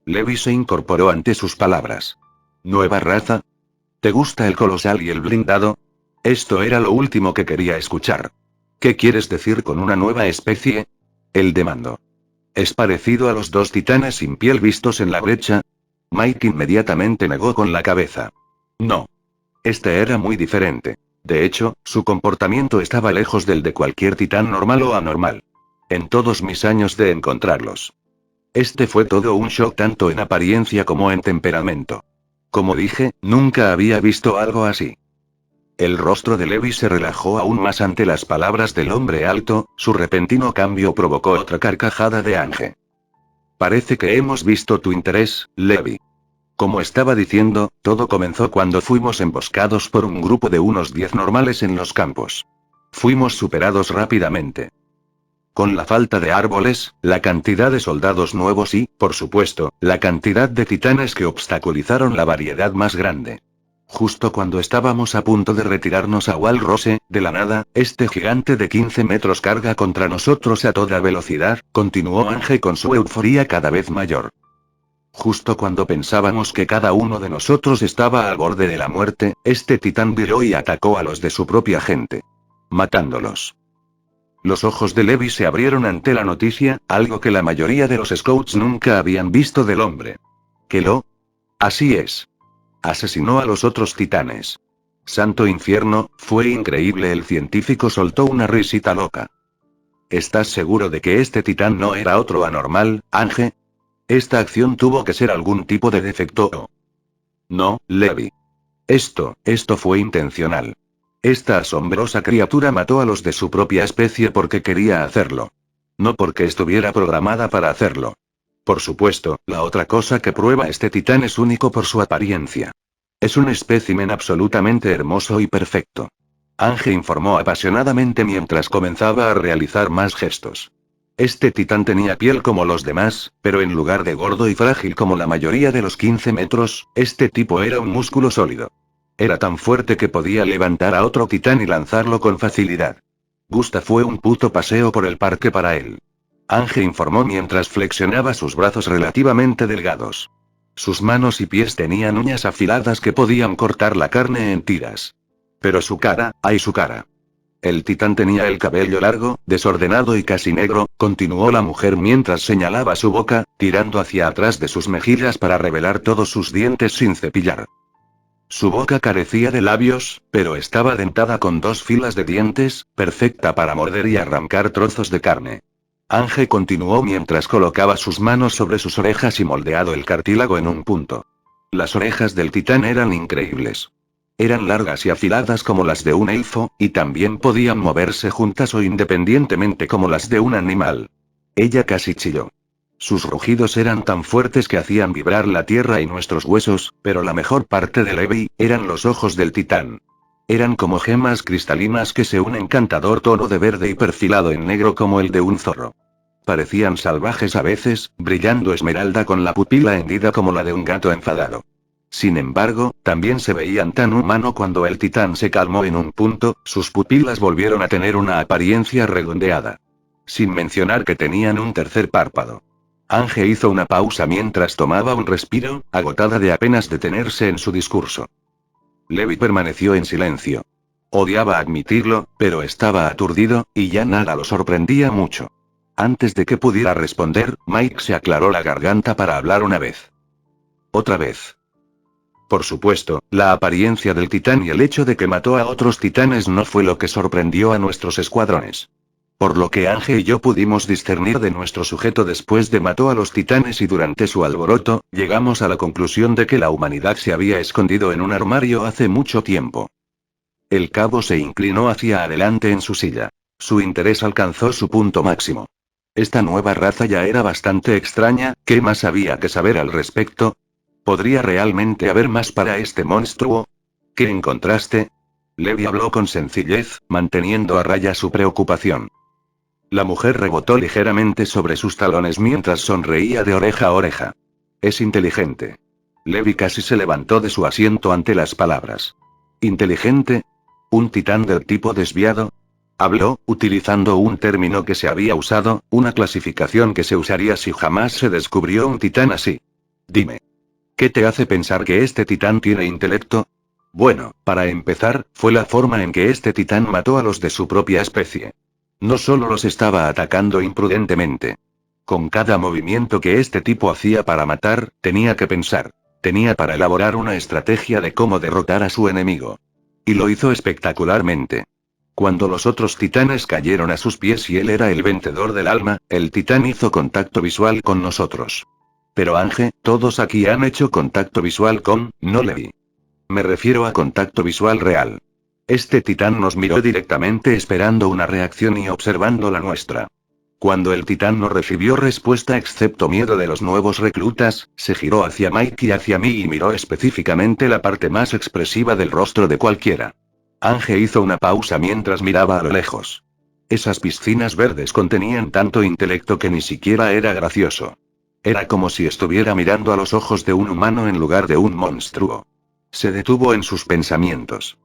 Levi se incorporó ante sus palabras. ¿Nueva raza? ¿Te gusta el colosal y el blindado? Esto era lo último que quería escuchar. ¿Qué quieres decir con una nueva especie? Él demandó. ¿Es parecido a los dos titanes sin piel vistos en la brecha? Mike inmediatamente negó con la cabeza. No. Este era muy diferente. De hecho, su comportamiento estaba lejos del de cualquier titán normal o anormal. En todos mis años de encontrarlos. Este fue todo un shock tanto en apariencia como en temperamento. Como dije, nunca había visto algo así. El rostro de Levi se relajó aún más ante las palabras del hombre alto, su repentino cambio provocó otra carcajada de Ange. Parece que hemos visto tu interés, Levi. Como estaba diciendo, todo comenzó cuando fuimos emboscados por un grupo de unos 10 normales en los campos. Fuimos superados rápidamente. Con la falta de árboles, la cantidad de soldados nuevos y, por supuesto, la cantidad de titanes que obstaculizaron la variedad más grande. Justo cuando estábamos a punto de retirarnos a Walrose, de la nada, este gigante de 15 metros carga contra nosotros a toda velocidad, continuó Ange con su euforía cada vez mayor. Justo cuando pensábamos que cada uno de nosotros estaba al borde de la muerte, este titán viró y atacó a los de su propia gente. Matándolos. Los ojos de Levi se abrieron ante la noticia, algo que la mayoría de los scouts nunca habían visto del hombre. ¿Que lo? Así es. Asesinó a los otros titanes. Santo infierno, fue increíble. El científico soltó una risita loca. ¿Estás seguro de que este titán no era otro anormal, Ange? Esta acción tuvo que ser algún tipo de defecto o... No, Levi. Esto fue intencional. Esta asombrosa criatura mató a los de su propia especie porque quería hacerlo. No porque estuviera programada para hacerlo. Por supuesto, la otra cosa que prueba este titán es único por su apariencia. Es un espécimen absolutamente hermoso y perfecto. Ange informó apasionadamente mientras comenzaba a realizar más gestos. Este titán tenía piel como los demás, pero en lugar de gordo y frágil como la mayoría de los 15 metros, este tipo era un músculo sólido. Era tan fuerte que podía levantar a otro titán y lanzarlo con facilidad. Gusta fue un puto paseo por el parque para él. Ange informó mientras flexionaba sus brazos relativamente delgados. Sus manos y pies tenían uñas afiladas que podían cortar la carne en tiras. Pero su cara, ¡ay su cara! El titán tenía el cabello largo, desordenado y casi negro, continuó la mujer mientras señalaba su boca, tirando hacia atrás de sus mejillas para revelar todos sus dientes sin cepillar. Su boca carecía de labios, pero estaba dentada con 2 filas de dientes, perfecta para morder y arrancar trozos de carne. Ángel continuó mientras colocaba sus manos sobre sus orejas y moldeado el cartílago en un punto. Las orejas del titán eran increíbles. Eran largas y afiladas como las de un elfo, y también podían moverse juntas o independientemente como las de un animal. Ella casi chilló. Sus rugidos eran tan fuertes que hacían vibrar la tierra y nuestros huesos, pero la mejor parte de Levi, eran los ojos del titán. Eran como gemas cristalinas que se un encantador tono de verde y perfilado en negro como el de un zorro. Parecían salvajes a veces, brillando esmeralda con la pupila hendida como la de un gato enfadado. Sin embargo, también se veían tan humano cuando el titán se calmó en un punto, sus pupilas volvieron a tener una apariencia redondeada. Sin mencionar que tenían un tercer párpado. Ángel hizo una pausa mientras tomaba un respiro, agotada de apenas detenerse en su discurso. Levi permaneció en silencio. Odiaba admitirlo, pero estaba aturdido, y ya nada lo sorprendía mucho. Antes de que pudiera responder, Mike se aclaró la garganta para hablar una vez. Otra vez. Por supuesto, la apariencia del titán y el hecho de que mató a otros titanes no fue lo que sorprendió a nuestros escuadrones. Por lo que Ángel y yo pudimos discernir de nuestro sujeto después de mató a los titanes y durante su alboroto, llegamos a la conclusión de que la humanidad se había escondido en un armario hace mucho tiempo. El cabo se inclinó hacia adelante en su silla. Su interés alcanzó su punto máximo. Esta nueva raza ya era bastante extraña, ¿qué más había que saber al respecto? ¿Podría realmente haber más para este monstruo? ¿Qué encontraste? Levi habló con sencillez, manteniendo a raya su preocupación. La mujer rebotó ligeramente sobre sus talones mientras sonreía de oreja a oreja. Es inteligente. Levi casi se levantó de su asiento ante las palabras. ¿Inteligente? ¿Un titán del tipo desviado? Habló, utilizando un término que se había usado, una clasificación que se usaría si jamás se descubrió un titán así. Dime. ¿Qué te hace pensar que este titán tiene intelecto? Bueno, para empezar, fue la forma en que este titán mató a los de su propia especie. No solo los estaba atacando imprudentemente. Con cada movimiento que este tipo hacía para matar, tenía que pensar. Tenía para elaborar una estrategia de cómo derrotar a su enemigo. Y lo hizo espectacularmente. Cuando los otros titanes cayeron a sus pies y él era el vencedor del alma, el titán hizo contacto visual con nosotros. Pero Ángel, todos aquí han hecho contacto visual con, no Levi. Me refiero a contacto visual real. Este titán nos miró directamente esperando una reacción y observando la nuestra. Cuando el titán no recibió respuesta excepto miedo de los nuevos reclutas, se giró hacia Mike y hacia mí y miró específicamente la parte más expresiva del rostro de cualquiera. Ángel hizo una pausa mientras miraba a lo lejos. Esas piscinas verdes contenían tanto intelecto que ni siquiera era gracioso. Era como si estuviera mirando a los ojos de un humano en lugar de un monstruo. Se detuvo en sus pensamientos.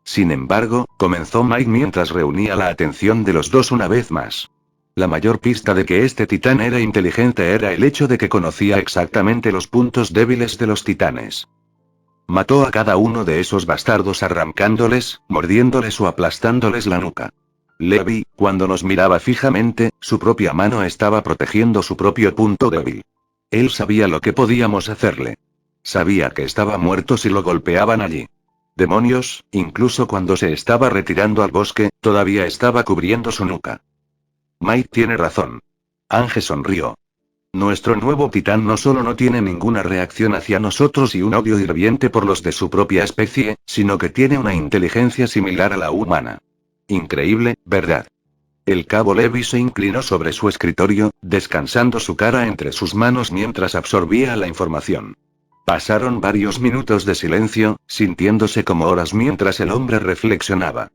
Sin embargo, comenzó Mike mientras reunía la atención de los dos una vez más. La mayor pista de que este titán era inteligente era el hecho de que conocía exactamente los puntos débiles de los titanes. Mató a cada uno de esos bastardos arrancándoles, mordiéndoles o aplastándoles la nuca. Levi, cuando nos miraba fijamente, su propia mano estaba protegiendo su propio punto débil. Él sabía lo que podíamos hacerle. Sabía que estaba muerto si lo golpeaban allí. Demonios, incluso cuando se estaba retirando al bosque, todavía estaba cubriendo su nuca. Mike tiene razón. Ángel sonrió. Nuestro nuevo titán no solo no tiene ninguna reacción hacia nosotros y un odio hirviente por los de su propia especie, sino que tiene una inteligencia similar a la humana. Increíble, ¿verdad? El cabo Levi se inclinó sobre su escritorio, descansando su cara entre sus manos mientras absorbía la información. Pasaron varios minutos de silencio, sintiéndose como horas mientras el hombre reflexionaba.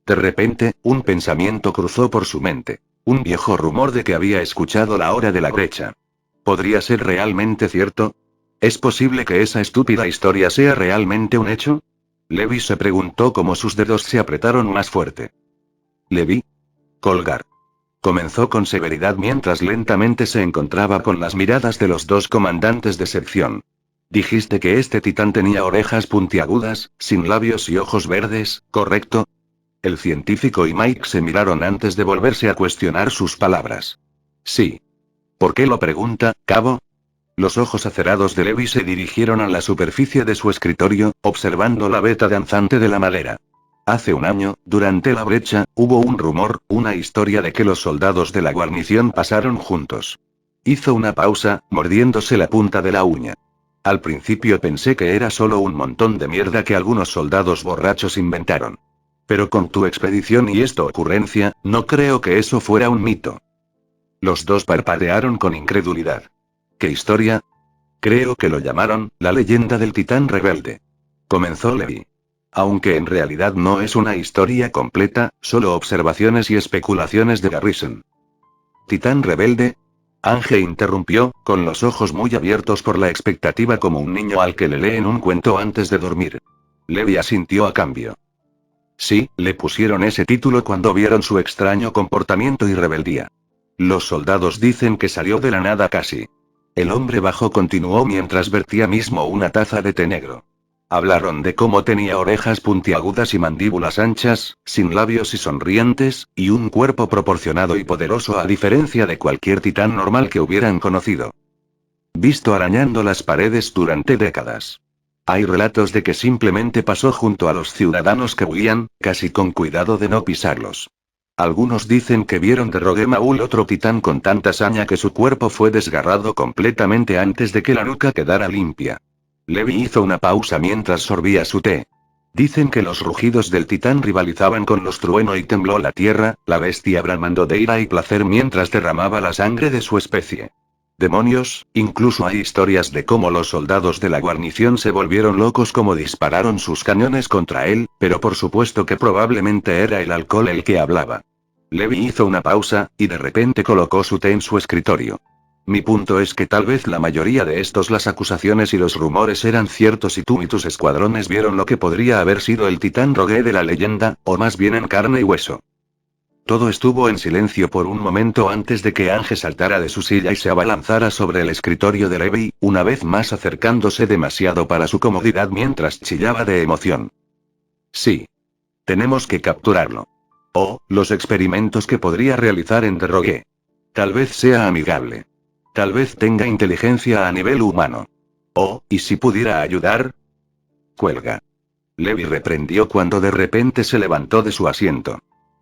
De repente, un pensamiento cruzó por su mente. Un viejo rumor de que había escuchado la hora de la brecha. ¿Podría ser realmente cierto? ¿Es posible que esa estúpida historia sea realmente un hecho? Levi se preguntó como sus dedos se apretaron más fuerte. Levi. Colgar. Comenzó con severidad mientras lentamente se encontraba con las miradas de los dos comandantes de sección. Dijiste que este titán tenía orejas puntiagudas, sin labios y ojos verdes, ¿correcto? El científico y Mike se miraron antes de volverse a cuestionar sus palabras. Sí. ¿Por qué lo pregunta, cabo? Los ojos acerados de Levi se dirigieron a la superficie de su escritorio, observando la veta danzante de la madera. Hace un año, durante la brecha, hubo un rumor, una historia de que los soldados de la guarnición pasaron juntos. Hizo una pausa, mordiéndose la punta de la uña. Al principio pensé que era solo un montón de mierda que algunos soldados borrachos inventaron. Pero con tu expedición y esta ocurrencia, no creo que eso fuera un mito. Los dos parpadearon con incredulidad. ¿Qué historia? Creo que lo llamaron, la leyenda del titán rebelde. Comenzó Levi. Aunque en realidad no es una historia completa, solo observaciones y especulaciones de Garrison. ¿Titán rebelde? Ángel interrumpió, con los ojos muy abiertos por la expectativa como un niño al que le leen un cuento antes de dormir. Levi asintió a cambio. Sí, le pusieron ese título cuando vieron su extraño comportamiento y rebeldía. Los soldados dicen que salió de la nada casi. El hombre bajo continuó mientras vertía mismo una taza de té negro. Hablaron de cómo tenía orejas puntiagudas y mandíbulas anchas, sin labios y sonrientes, y un cuerpo proporcionado y poderoso a diferencia de cualquier titán normal que hubieran conocido. Visto arañando las paredes durante décadas. Hay relatos de que simplemente pasó junto a los ciudadanos que huían, casi con cuidado de no pisarlos. Algunos dicen que vieron de Rogue Maul otro titán con tanta saña que su cuerpo fue desgarrado completamente antes de que la nuca quedara limpia. Levi hizo una pausa mientras sorbía su té. Dicen que los rugidos del titán rivalizaban con los trueno y tembló la tierra, la bestia bramando de ira y placer mientras derramaba la sangre de su especie. Demonios, incluso hay historias de cómo los soldados de la guarnición se volvieron locos como dispararon sus cañones contra él, pero por supuesto que probablemente era el alcohol el que hablaba. Levi hizo una pausa, y de repente colocó su té en su escritorio. Mi punto es que tal vez la mayoría de las acusaciones y los rumores eran ciertos y tú y tus escuadrones vieron lo que podría haber sido el titán Rogue de la leyenda, o más bien en carne y hueso. Todo estuvo en silencio por un momento antes de que Ángel saltara de su silla y se abalanzara sobre el escritorio de Levi, una vez más acercándose demasiado para su comodidad mientras chillaba de emoción. Sí. Tenemos que capturarlo. Los experimentos que podría realizar en The Rogue. Tal vez sea amigable. Tal vez tenga inteligencia a nivel humano. ¿Y si pudiera ayudar? Cuelga. Levi reprendió cuando de repente se levantó de su asiento.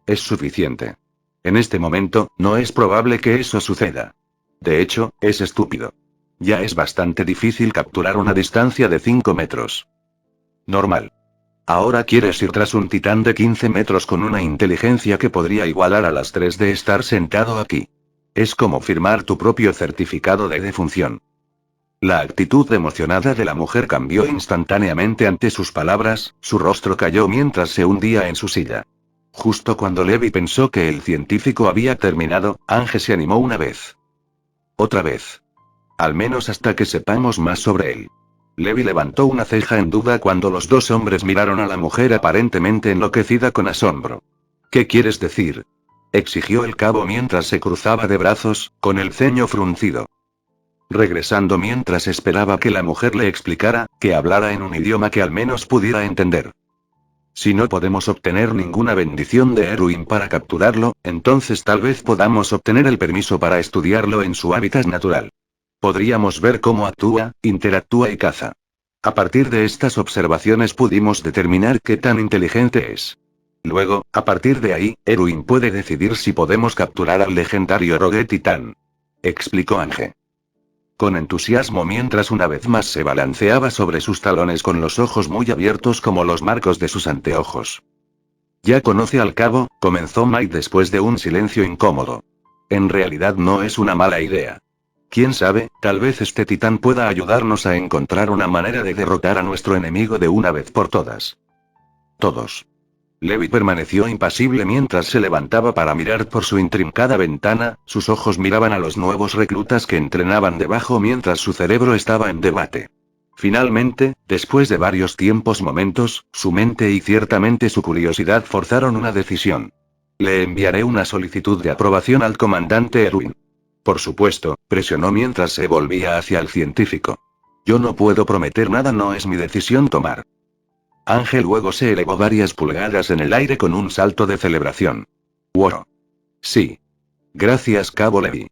Es suficiente. En este momento, no es probable que eso suceda. De hecho, es estúpido. Ya es bastante difícil capturar una distancia de 5 metros. Normal. Ahora quieres ir tras un titán de 15 metros con una inteligencia que podría igualar a las 3 de estar sentado aquí. Es como firmar tu propio certificado de defunción. La actitud emocionada de la mujer cambió instantáneamente ante sus palabras, su rostro cayó mientras se hundía en su silla. Justo cuando Levi pensó que el científico había terminado, Ángel se animó una vez. Otra vez. Al menos hasta que sepamos más sobre él. Levi levantó una ceja en duda cuando los dos hombres miraron a la mujer aparentemente enloquecida con asombro. ¿Qué quieres decir? Exigió el cabo mientras se cruzaba de brazos, con el ceño fruncido. Regresando mientras esperaba que la mujer le explicara, que hablara en un idioma que al menos pudiera entender. Si no podemos obtener ninguna bendición de Erwin para capturarlo, entonces tal vez podamos obtener el permiso para estudiarlo en su hábitat natural. Podríamos ver cómo actúa, interactúa y caza. A partir de estas observaciones pudimos determinar qué tan inteligente es. Luego, a partir de ahí, Erwin puede decidir si podemos capturar al legendario Rogue Titán. Explicó Ángel. Con entusiasmo mientras una vez más se balanceaba sobre sus talones con los ojos muy abiertos como los marcos de sus anteojos. Ya conoce al cabo, comenzó Mike después de un silencio incómodo. En realidad no es una mala idea. Quién sabe, tal vez este titán pueda ayudarnos a encontrar una manera de derrotar a nuestro enemigo de una vez por todas. Todos. Levi permaneció impasible mientras se levantaba para mirar por su intrincada ventana, sus ojos miraban a los nuevos reclutas que entrenaban debajo mientras su cerebro estaba en debate. Finalmente, después de varios momentos, su mente y ciertamente su curiosidad forzaron una decisión. Le enviaré una solicitud de aprobación al comandante Erwin. Por supuesto, presionó mientras se volvía hacia el científico. Yo no puedo prometer nada, no es mi decisión tomar. Ángel luego se elevó varias pulgadas en el aire con un salto de celebración. ¡Wow! Sí. Gracias, Cabo Levi.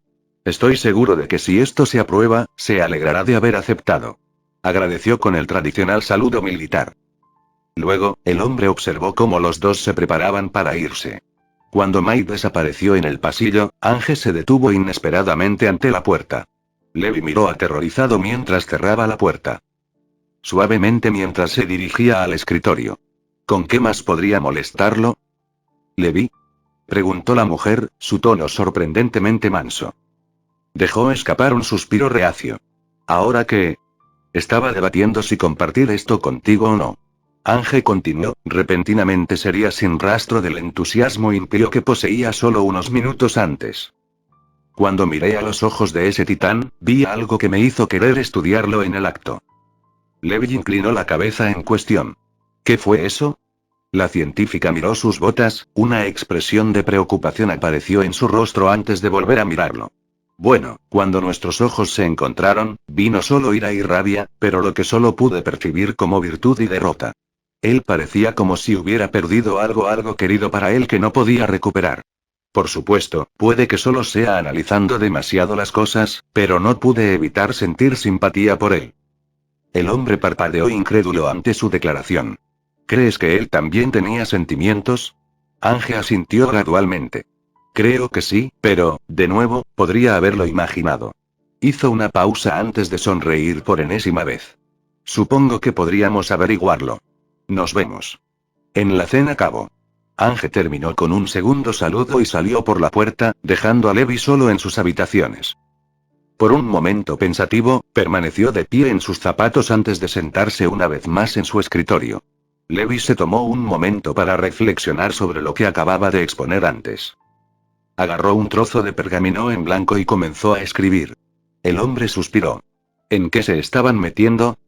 Estoy seguro de que si esto se aprueba, se alegrará de haber aceptado. Agradeció con el tradicional saludo militar. Luego, el hombre observó cómo los dos se preparaban para irse. Cuando Mike desapareció en el pasillo, Ángel se detuvo inesperadamente ante la puerta. Levi miró aterrorizado mientras cerraba la puerta. Suavemente mientras se dirigía al escritorio. ¿Con qué más podría molestarlo? ¿Levi? Preguntó la mujer, su tono sorprendentemente manso. Dejó escapar un suspiro reacio. ¿Ahora qué? Estaba debatiendo si compartir esto contigo o no. Ángel continuó, repentinamente seria sin rastro del entusiasmo impío que poseía solo unos minutos antes. Cuando miré a los ojos de ese titán, vi algo que me hizo querer estudiarlo en el acto. Levi inclinó la cabeza en cuestión. ¿Qué fue eso? La científica miró sus botas, una expresión de preocupación apareció en su rostro antes de volver a mirarlo. Bueno, cuando nuestros ojos se encontraron, vino solo ira y rabia, pero lo que solo pude percibir como virtud y derrota. Él parecía como si hubiera perdido algo querido para él que no podía recuperar. Por supuesto, puede que solo sea analizando demasiado las cosas, pero no pude evitar sentir simpatía por él. El hombre parpadeó incrédulo ante su declaración. ¿Crees que él también tenía sentimientos? Ángel asintió gradualmente. Creo que sí, pero, de nuevo, podría haberlo imaginado. Hizo una pausa antes de sonreír por enésima vez. Supongo que podríamos averiguarlo. Nos vemos. En la cena, Cabo. Ángel terminó con un segundo saludo y salió por la puerta, dejando a Levi solo en sus habitaciones. Por un momento pensativo, permaneció de pie en sus zapatos antes de sentarse una vez más en su escritorio. Levi se tomó un momento para reflexionar sobre lo que acababa de exponer antes. Agarró un trozo de pergamino en blanco y comenzó a escribir. El hombre suspiró. ¿En qué se estaban metiendo?